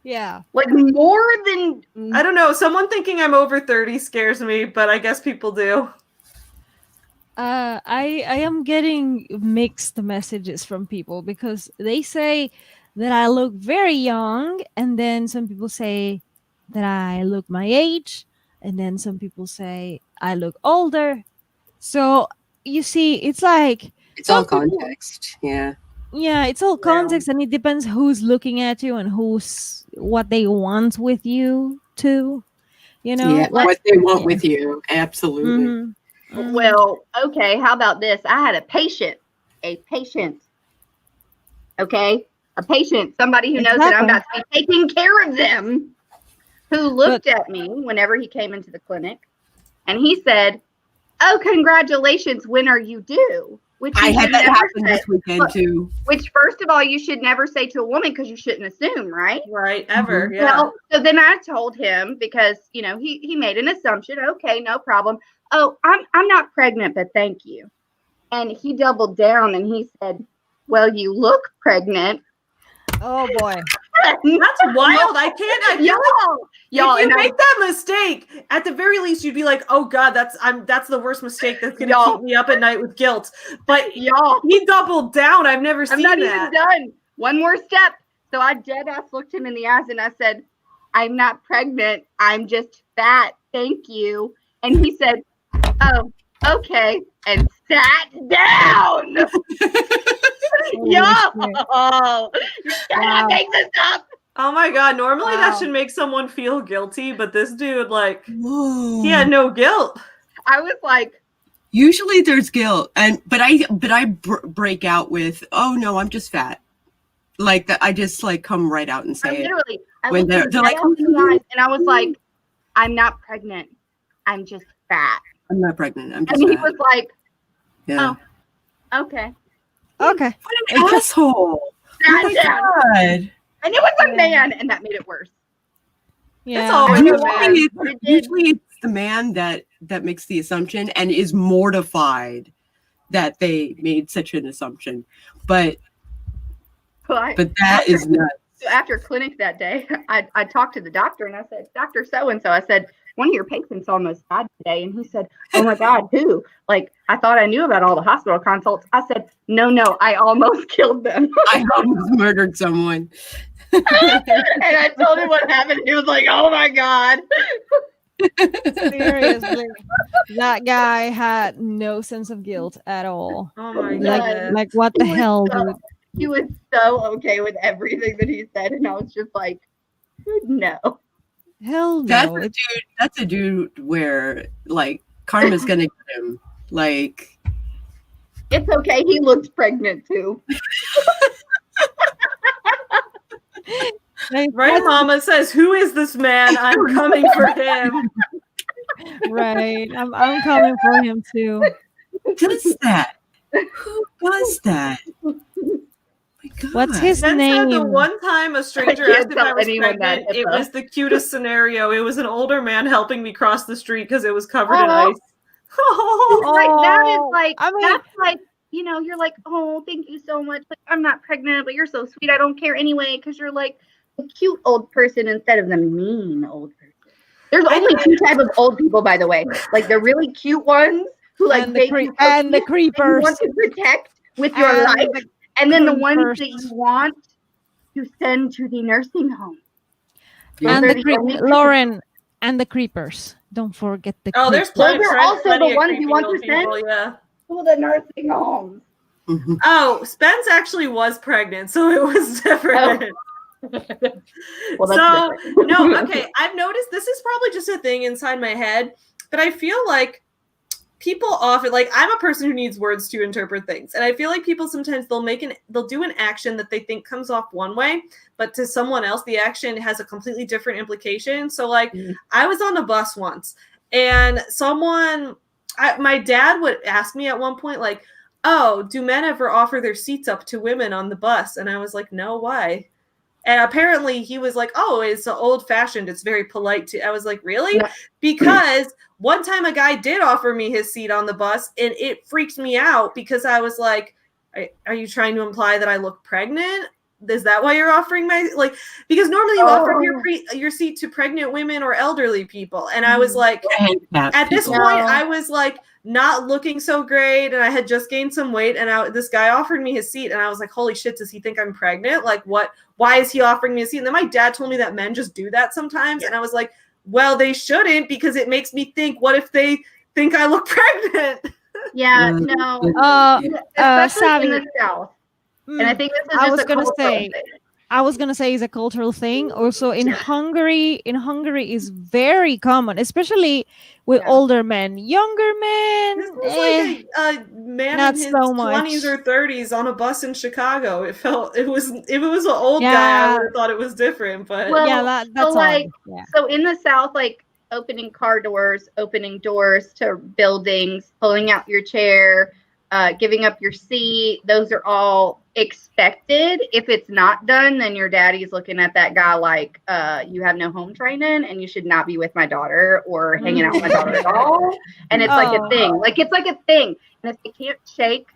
Yeah. Like more than... I don't know. Someone thinking I'm over 30 scares me, but I guess people do. I am getting mixed messages from people because they say that I look very young, and then some people say that I look my age, and then some people say I look older. So you see, it's like It's all some people- context. Yeah. Yeah, it's all context, and it depends who's looking at you and what they want with you too. You know, Yeah. What they want with you. Absolutely. Mhm. Mhm. Well, okay. How about this? I had a patient. Okay, a patient, somebody who knows that I'm about to be taking care of them, who looked at me whenever he came into the clinic, and he said, "Oh, congratulations! When are you due?" Which I had that happen this weekend too. Which, first of all, you should never say to a woman because you shouldn't assume, right? Right, ever. Mhm. Yeah. Well, so then I told him, because he made an assumption. Okay, no problem. Oh, I'm not pregnant, but thank you. And he doubled down and he said, "Well, you look pregnant." Oh boy. That's wild. I feel y'all, if you and make that mistake, at the very least, you'd be like, "Oh God, that's the worst mistake that's gonna keep me up at night with guilt." But y'all, he doubled down. I've never seen I'm not that. even done. One more step. So I dead ass looked him in the eyes and I said, "I'm not pregnant. I'm just fat. Thank you." And he said, "Oh, okay," and sat down. Y'all, you cannot make this up. Oh my God! Normally that Wow. should make someone feel guilty, but this dude, like, Whoa. he had no guilt. I was like, usually there's guilt, but I break out with, "Oh no, I'm just fat." Like that, I just like come right out and say literally, I when looked they're him like, dead in the eyes and I was like, "I'm not pregnant. I'm just fat." "I'm not pregnant. I'm just And he fat." was like, Yeah. "Oh, okay." Okay. What an asshole! Sat Oh my down. God. And it was a man, and that made it worse. Yeah. always Usually, a man. usually it's the man that makes the assumption and is mortified that they made such an assumption. But that is nuts. So after clinic that day, I talked to the doctor and I said, "Dr. So-and-so," I said, "One of your patients almost died today." And he said, "Oh my God, who? Like, I thought I knew about all the hospital consults." I said, No, I almost killed them." I almost murdered someone. And I told him what happened. He was like, "Oh my God." Seriously, that guy had no sense of guilt at all. Oh my God. Like what the hell, dude? He was so okay with everything that he said. And I was just like, no. Hell no. That's a dude where like karma's gonna get him. Like, it's okay. He looks pregnant too. Right, Mama says, "Who is this man? I'm coming for him." Right. I'm coming for him too. who does that? Who does that? Oh my God. What's his Spence name? said the one time a stranger can't asked if I tell was anyone that, pregnant, it was the cutest scenario. It was an older man helping me cross the street because it was covered in Oh. ice. Oh, Like, that is like, I mean- that's like, you're like, "Oh, thank you so much. Like, I'm not pregnant, but you're so sweet. I don't care anyway," because you're like a cute old person instead of the mean old person. There's only two types of old people, by the way. Like the really cute ones who like and bake the, you cre- and the cookies creepers. you want to protect with your And life, the and then the ones that creepers. you want to send to the nursing home. Yeah. And Those the are the only people. Lauren and the creepers. Don't forget the oh, there's creepers. plenty. Those are also plenty the of ones creepy you want old to send? people, yeah. To the nursing homes. Mhm. Oh, Spence actually was pregnant, so it was different. Well, that's So, different. no, okay. I've noticed this is probably just a thing inside my head, but I feel like people often, like, I'm a person who needs words to interpret things, and I feel like people sometimes they'll do an action that they think comes off one way, but to someone else the action has a completely different implication. So, like, I was on a bus once, and my dad would ask me at one point, like, "Oh, do men ever offer their seats up to women on the bus?" And I was like, "No, why?" And apparently he was like, "Oh, it's old fashioned. It's very polite to." I was like, "Really?" Yeah. Because one time a guy did offer me his seat on the bus, and it freaked me out because I was like, "Are you trying to imply that I look pregnant? Is that why you're offering my like?" Because normally you offer your seat to pregnant women or elderly people, and I was like, at this point, I was like not looking so great, and I had just gained some weight, and this guy offered me his seat, and I was like, "Holy shit, does he think I'm pregnant? Like, what? Why is he offering me a seat?" And then my dad told me that men just do that sometimes, and I was like, "Well, they shouldn't, because it makes me think, what if they think I look pregnant?" Yeah, no. Especially in the South. And I think this is just a cultural thing. I was gonna say it's a cultural thing. Also, in Hungary is very common, especially with older men. Younger men, This was like a man not in his so much. 20s or 30s on a bus in Chicago. It was if it was an old guy, I would have thought it was different. But well, yeah, that's so like odd. Yeah. so in the South, like opening car doors, opening doors to buildings, pulling out your chair, giving up your seat, those are all expected. If it's not done, then your daddy's looking at that guy like, you have no home training and you should not be with my daughter or hanging out with my daughter at all. And it's like a thing. Like it's like a thing. And if they can't shake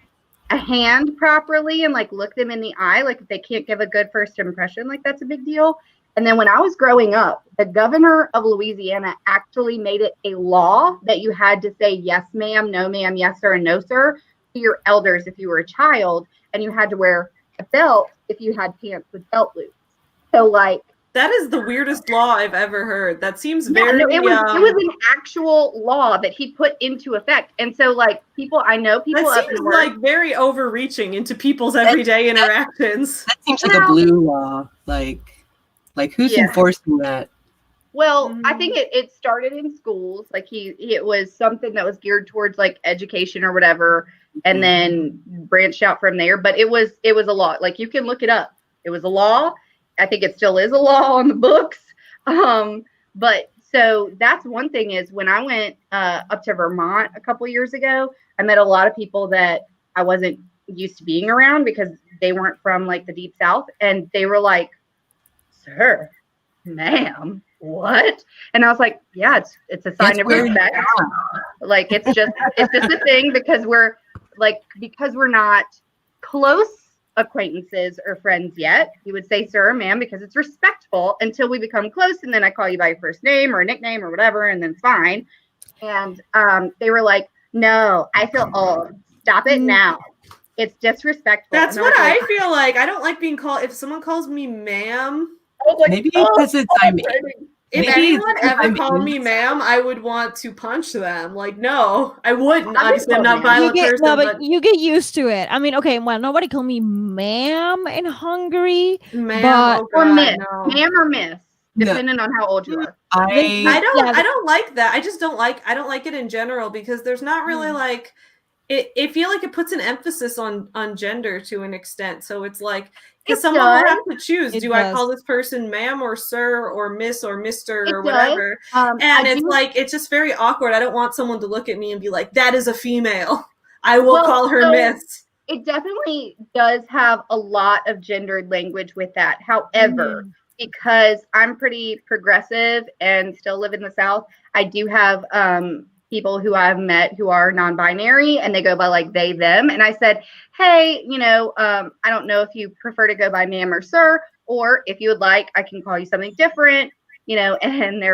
a hand properly and like look them in the eye, like if they can't give a good first impression, like that's a big deal. And then when I was growing up, the governor of Louisiana actually made it a law that you had to say yes, ma'am, no, ma'am, yes, sir, and no, sir to your elders if you were a child, and you had to wear a belt if you had pants with belt loops. So like that is the weirdest law I've ever heard. That seems very. No, it was an actual law that he put into effect, and so like I know people that seems like very overreaching into people's everyday interactions. That seems like a blue law. Like who's enforcing that? Well, I think it started in schools. Like it was something that was geared towards like education or whatever, and then branched out from there. But it was a law. Like you can look it up. It was a law. I think it still is a law on the books. But so that's one thing is when I went up to Vermont a couple years ago, I met a lot of people that I wasn't used to being around because they weren't from like the deep South, and they were like, "Sir, ma'am, what?" And I was like, "Yeah, it's a sign of respect. Like it's just a thing because we're not close acquaintances or friends yet. You would say sir or ma'am because it's respectful until we become close, and then I call you by your first name or a nickname or whatever, and then it's fine." And they were like, "No, I feel old. Stop it now. It's disrespectful." That's what I feel like. I don't like being called. If someone calls me ma'am, like, maybe because if anyone ever called me ma'am, I would want to punch them. Like, no, I wouldn't. Obviously, I'm not a violent person. No, but you get used to it. I mean, okay, well, nobody called me ma'am in Hungary. Ma'am, or miss. Ma'am or miss, depending on how old you are. I don't like that. I just don't like it in general because there's not really like it feel like it puts an emphasis on gender to an extent. So it's like because someone will have to choose. Do I call this person ma'am or sir or miss or mister or whatever? And it's just very awkward. I don't want someone to look at me and be like, that is a female. I will call her miss. It definitely does have a lot of gendered language with that. However, because I'm pretty progressive and still live in the South, I do have people who I've met who are non-binary and they go by like they, them. And I said, hey, I don't know if you prefer to go by ma'am or sir, or if you would like, I can call you something different, and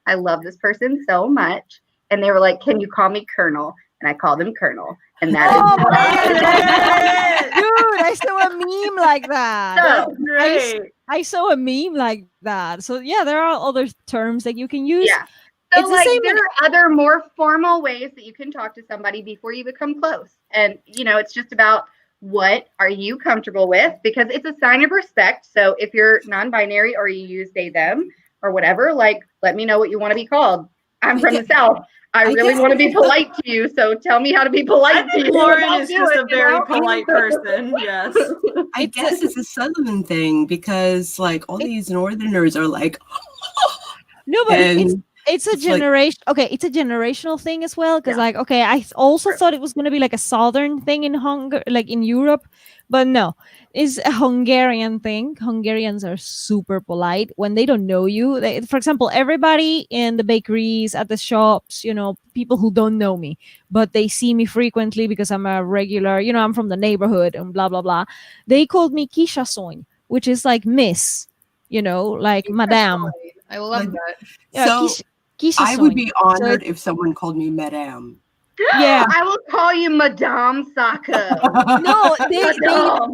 I love this person so much. And they were like, can you call me Colonel? And I call them Colonel. And that is dude, I saw a meme like that. So great. I saw a meme like that. So yeah, there are other terms that you can use. Yeah. So there are other more formal ways that you can talk to somebody before you become close. And, it's just about what are you comfortable with? Because it's a sign of respect. So if you're non-binary or you use they, them or whatever, like, let me know what you want to be called. I'm from the South. I really want to be polite to you. So tell me how to be polite to you. Lauren is just a very polite person. Yes. I guess it's a Southern thing because like all these Northerners are like, no, but it's a generation. Okay, it's a generational thing as well. Because I also thought it was going to be like a Southern thing in like in Europe, but no, it's a Hungarian thing. Hungarians are super polite when they don't know you. For example, everybody in the bakeries, at the shops, people who don't know me, but they see me frequently because I'm a regular. I'm from the neighborhood and blah blah blah. They called me Kishasoin, which is like Miss. Like Madame. I love that. Yeah, so I would be honored if someone called me Madame. Yeah, I will call you Madame Saka. No, they do.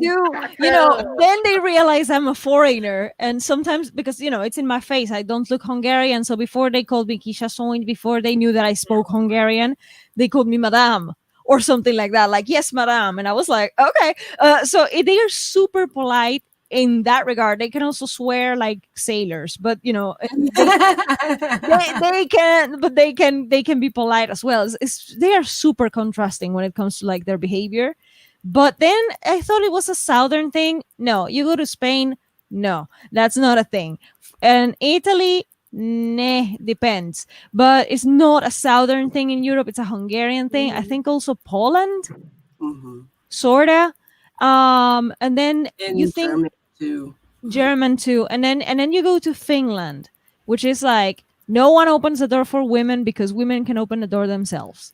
Then they realize I'm a foreigner, and sometimes because it's in my face, I don't look Hungarian. So before they called me Kisha Soin, before they knew that I spoke Hungarian, they called me Madame or something like that, like yes madam, and I was like okay. So they are super polite in that regard. They can also swear like sailors, but they can, but they can be polite as well. They are super contrasting when it comes to like their behavior. But then I thought it was a southern thing. No, you go to Spain, no, that's not a thing. And Italy, nah, depends. But it's not a southern thing in Europe. It's a Hungarian thing. I think also Poland, sorta. And then you think German too. German too, and then you go to Finland, which is like no one opens the door for women because women can open the door themselves,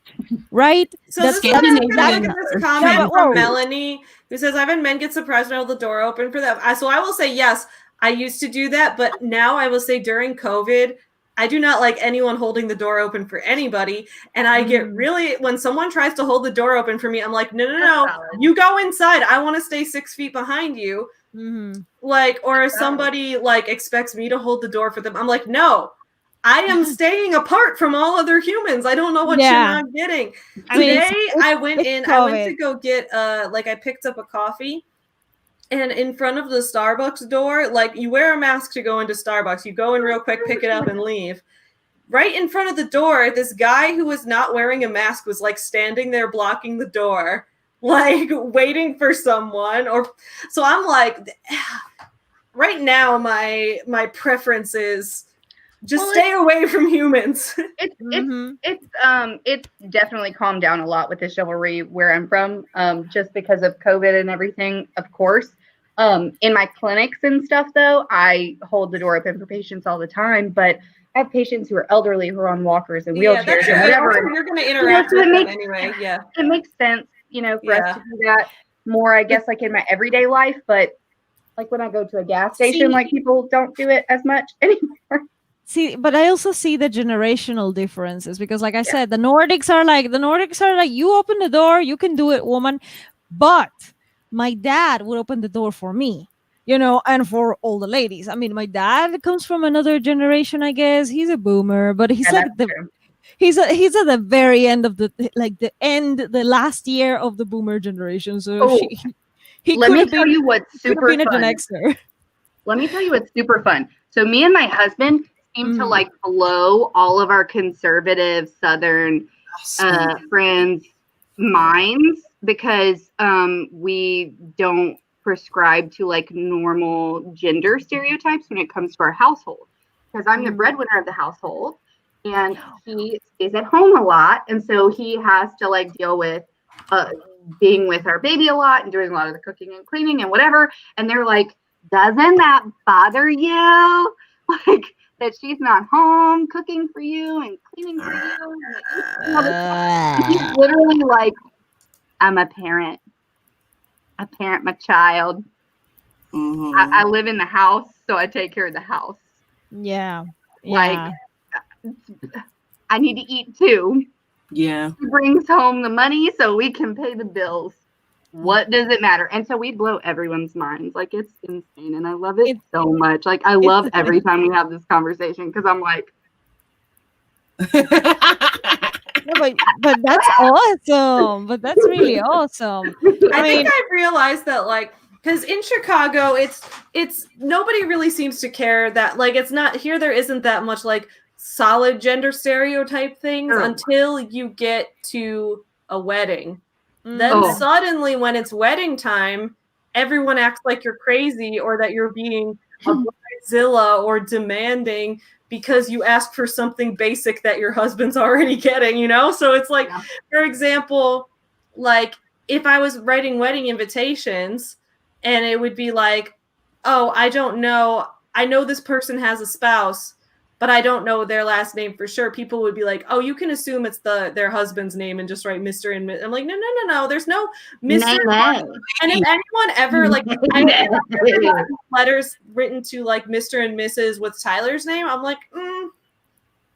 right? So this is this comment from Melanie, who says, "I've had men get surprised when I hold the door open for them." So I will say yes, I used to do that, but now I will say during COVID, I do not like anyone holding the door open for anybody. And I get really, when someone tries to hold the door open for me, I'm like, no, you go inside. I want to stay 6 feet behind you. Like, or if somebody like expects me to hold the door for them, I'm like, no, I am staying apart from all other humans. I don't know what you're not getting. Today I went to go get like I picked up a coffee, and in front of the Starbucks door, like you wear a mask to go into Starbucks. You go in real quick, pick it up and leave. Right in front of the door, this guy who was not wearing a mask was like standing there blocking the door, like waiting for someone. Or so I'm like, right now my preference is just stay away from humans. It's definitely calmed down a lot with the chivalry where I'm from, just because of COVID and everything, of course. In my clinics and stuff, though, I hold the door open for patients all the time, but I have patients who are elderly, who are on walkers and wheelchairs and whatever. You're going to interact with them anyway. Yeah, it makes sense, for us to do that more, I guess, like in my everyday life. But like when I go to a gas station, like people don't do it as much anymore. See, but I also see the generational differences because, like I said, the Nordics are like, you open the door, you can do it, woman. But my dad would open the door for me, and for all the ladies. I mean, my dad comes from another generation, I guess. He's a boomer, but he's he's at the very end of the last year of the boomer generation. So he let me tell you what's super fun. Let me tell you what's super fun. So me and my husband seem to like blow all of our conservative Southern friends' minds because we don't prescribe to like normal gender stereotypes when it comes to our household. Because I'm the breadwinner of the household and he is at home a lot. And so he has to like deal with being with our baby a lot and doing a lot of the cooking and cleaning and whatever. And they're like, doesn't that bother you? Like, that she's not home cooking for you and cleaning for you. And he's literally like, I'm a parent. I parent my child. I live in the house, so I take care of the house. Yeah. Like, I need to eat too. Yeah. He brings home the money so we can pay the bills. What does it matter? And so we blow everyone's minds. Like, it's insane. And I love it so much. Like, I love every time we have this conversation because I'm like, but that's awesome. But that's really awesome. I think I've realized that, like, because in Chicago, it's nobody really seems to care that, like, it's not here. There isn't that much like solid gender stereotype things until you get to a wedding. Then suddenly when it's wedding time, everyone acts like you're crazy or that you're being a bridezilla or demanding because you asked for something basic that your husband's already getting, So it's like, for example, like if I was writing wedding invitations and it would be like, oh, I don't know. I know this person has a spouse, but I don't know their last name for sure. People would be like, oh, you can assume it's their husband's name and just write Mr. and Ms. I'm like, no. There's no Mr. And if anyone ever, like, I ever letters written to like Mr. and Mrs. with Tyler's name, I'm like,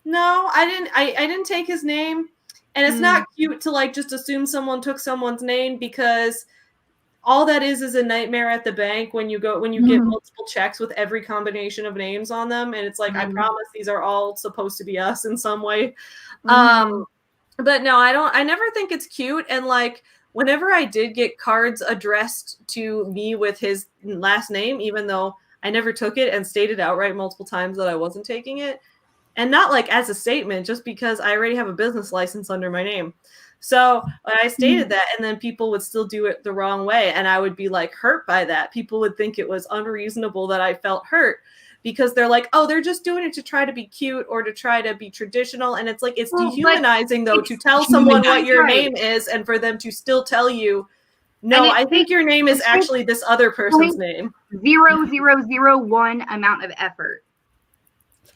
no, I didn't take his name. And it's not cute to like just assume someone took someone's name because all that is a nightmare at the bank when you get multiple checks with every combination of names on them. And it's like, I promise these are all supposed to be us in some way. But no, I never think it's cute. And like, whenever I did get cards addressed to me with his last name, even though I never took it and stated outright multiple times that I wasn't taking it, and not like as a statement, just because I already have a business license under my name. So I stated that, and then people would still do it the wrong way, and I would be like hurt by that. People would think it was unreasonable that I felt hurt because they're like, oh, they're just doing it to try to be cute or to try to be traditional. And it's like, it's dehumanizing though to tell someone what your name is and for them to still tell you, no, I think your name is actually this other person's name. 0.0001 amount of effort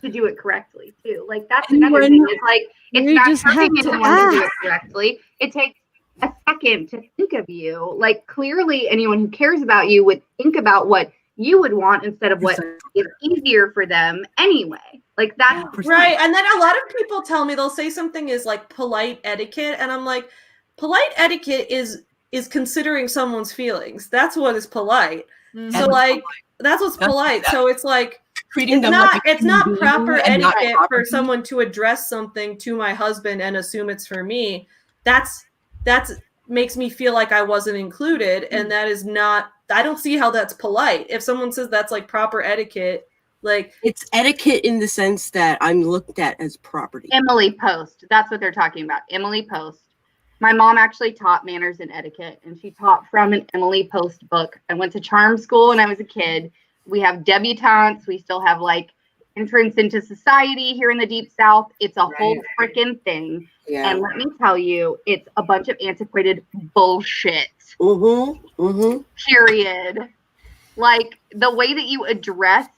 to do it correctly too. Like that's another thing. It's like it's not hurting anyone to do it correctly. It takes a second to think of you. Like clearly anyone who cares about you would think about what you would want instead of what is easier for them anyway. Like that's right. And then a lot of people tell me, they'll say something is like polite etiquette, and I'm like, polite etiquette is considering someone's feelings. That's what is polite. So like that's what's polite. So it's like treating them it's not proper etiquette for someone to address something to my husband and assume it's for me. That's makes me feel like I wasn't included, and that is not, I don't see how that's polite. If someone says that's like proper etiquette, like it's etiquette in the sense that I'm looked at as property. Emily Post, that's what they're talking about. Emily Post. My mom actually taught manners and etiquette, and she taught from an Emily Post book. I went to charm school when I was a kid. We have debutantes. We still have like entrance into society here in the Deep South. It's a whole freaking thing. Yeah. And let me tell you, it's a bunch of antiquated bullshit. Period. Like the way that you address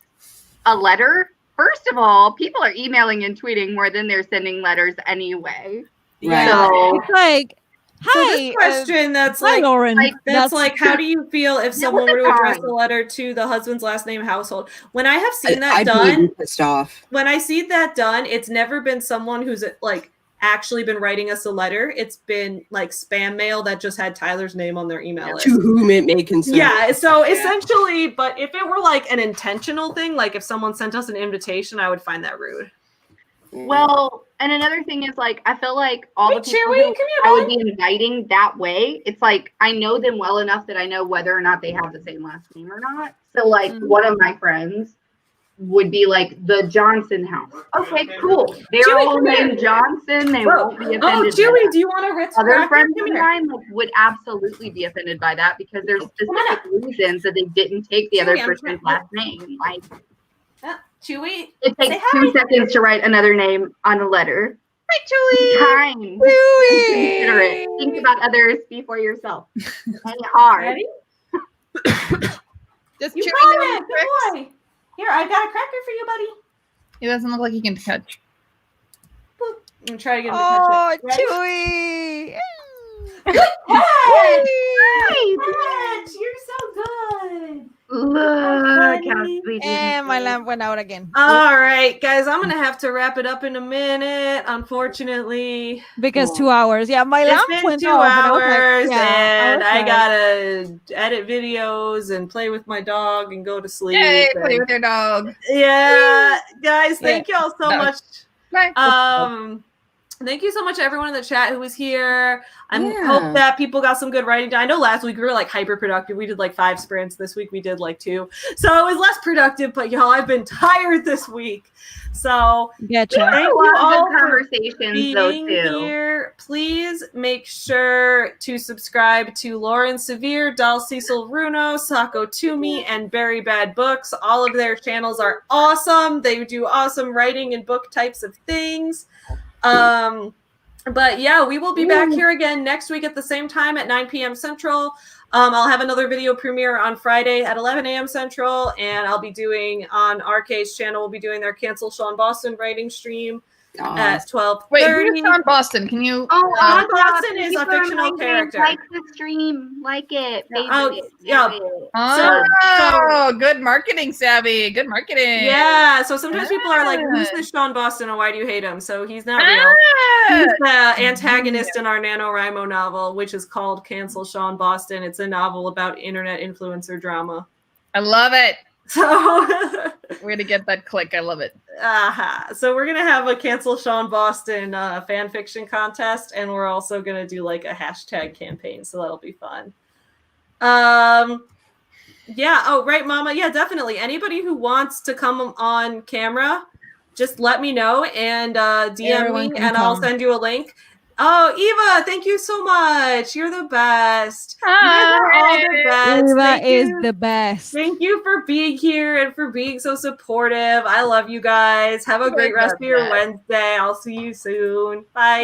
a letter, first of all, people are emailing and tweeting more than they're sending letters anyway. Yeah. So, it's like, hi. So this question that's like, Lauren. That's like, how do you feel if someone were to address a letter to the husband's last name household? When I have seen that done, pissed off. When I see that done, it's never been someone who's like actually been writing us a letter. It's been like spam mail that just had Tyler's name on their email list. To whom it may concern. Yeah, so essentially, but if it were like an intentional thing, like if someone sent us an invitation, I would find that rude. Well, and another thing is like, I feel like all the people who I would be inviting that way, it's like, I know them well enough that I know whether or not they have the same last name or not. So like one of my friends would be like the Johnson house. Okay, cool. They're all named Johnson. They won't be offended. Oh, Chewy, do you want to Ritz Other cracker? friends of mine like, would absolutely be offended by that because there's specific reasons that they didn't take the other person's last name. Like, Chewy, it takes 2 seconds to write another name on a letter. Hi, Chewy. Kind. Chewy. Considerate. Think about others before yourself. And hard. Ready? Just You Chewy got doing it. Good boy. Here, I got a cracker for you, buddy. He doesn't look like he can touch. Boop. I'm gonna try to get him to touch it. Chewy. Catch. You're so good. Look how sweet. And my lamp went out again. All right, guys, I'm gonna have to wrap it up in a minute, unfortunately. Because 2 hours. Yeah, my lamp It's been went 2 off. hours, And I gotta edit videos and play with my dog and go to sleep. Yay, play with your dog. Yeah, guys, thank y'all so much. Bye. Thank you so much, everyone in the chat who was here. I hope that people got some good writing done. I know last week we were like hyper productive. We did like 5 sprints. This week we did like 2. So it was less productive, but y'all, I've been tired this week. So gotcha. Thank you all for conversations though too. Here. Please make sure to subscribe to Lauren Severe, Dal Cecil Runo, Sako Toomey, and Very Bad Books. All of their channels are awesome. They do awesome writing and book types of things. But yeah, we will be back here again next week at the same time at 9 p.m. Central. I'll have another video premiere on Friday at 11 a.m. Central, and I'll be doing on RK's channel, we'll be doing their Cancel Sean Boston writing stream at 12:30. Wait, who's Sean Boston? Can you? Oh, Sean Boston is a fictional character. Like the stream, like it. Oh, good marketing savvy. Good marketing. Yeah. So sometimes people are like, "Who's this Sean Boston, and why do you hate him?" So he's not real. He's the antagonist in our NaNoWriMo novel, which is called Cancel Sean Boston. It's a novel about internet influencer drama. I love it. So We're gonna get that click. I love it. So we're gonna have a cancel Sean Boston fan fiction contest, and we're also gonna do like a hashtag campaign, so that'll be fun. Yeah. Oh, right, Mama. Yeah, definitely. Anybody who wants to come on camera, just let me know and DM Everyone me, can and I'll come. send you a link. Oh, Eva, thank you so much. You're the best. You guys are all the best. Eva Thank is you. the best. Thank you for being here and for being so supportive. I love you guys. Have a great rest of your Wednesday. I'll see you soon. Bye.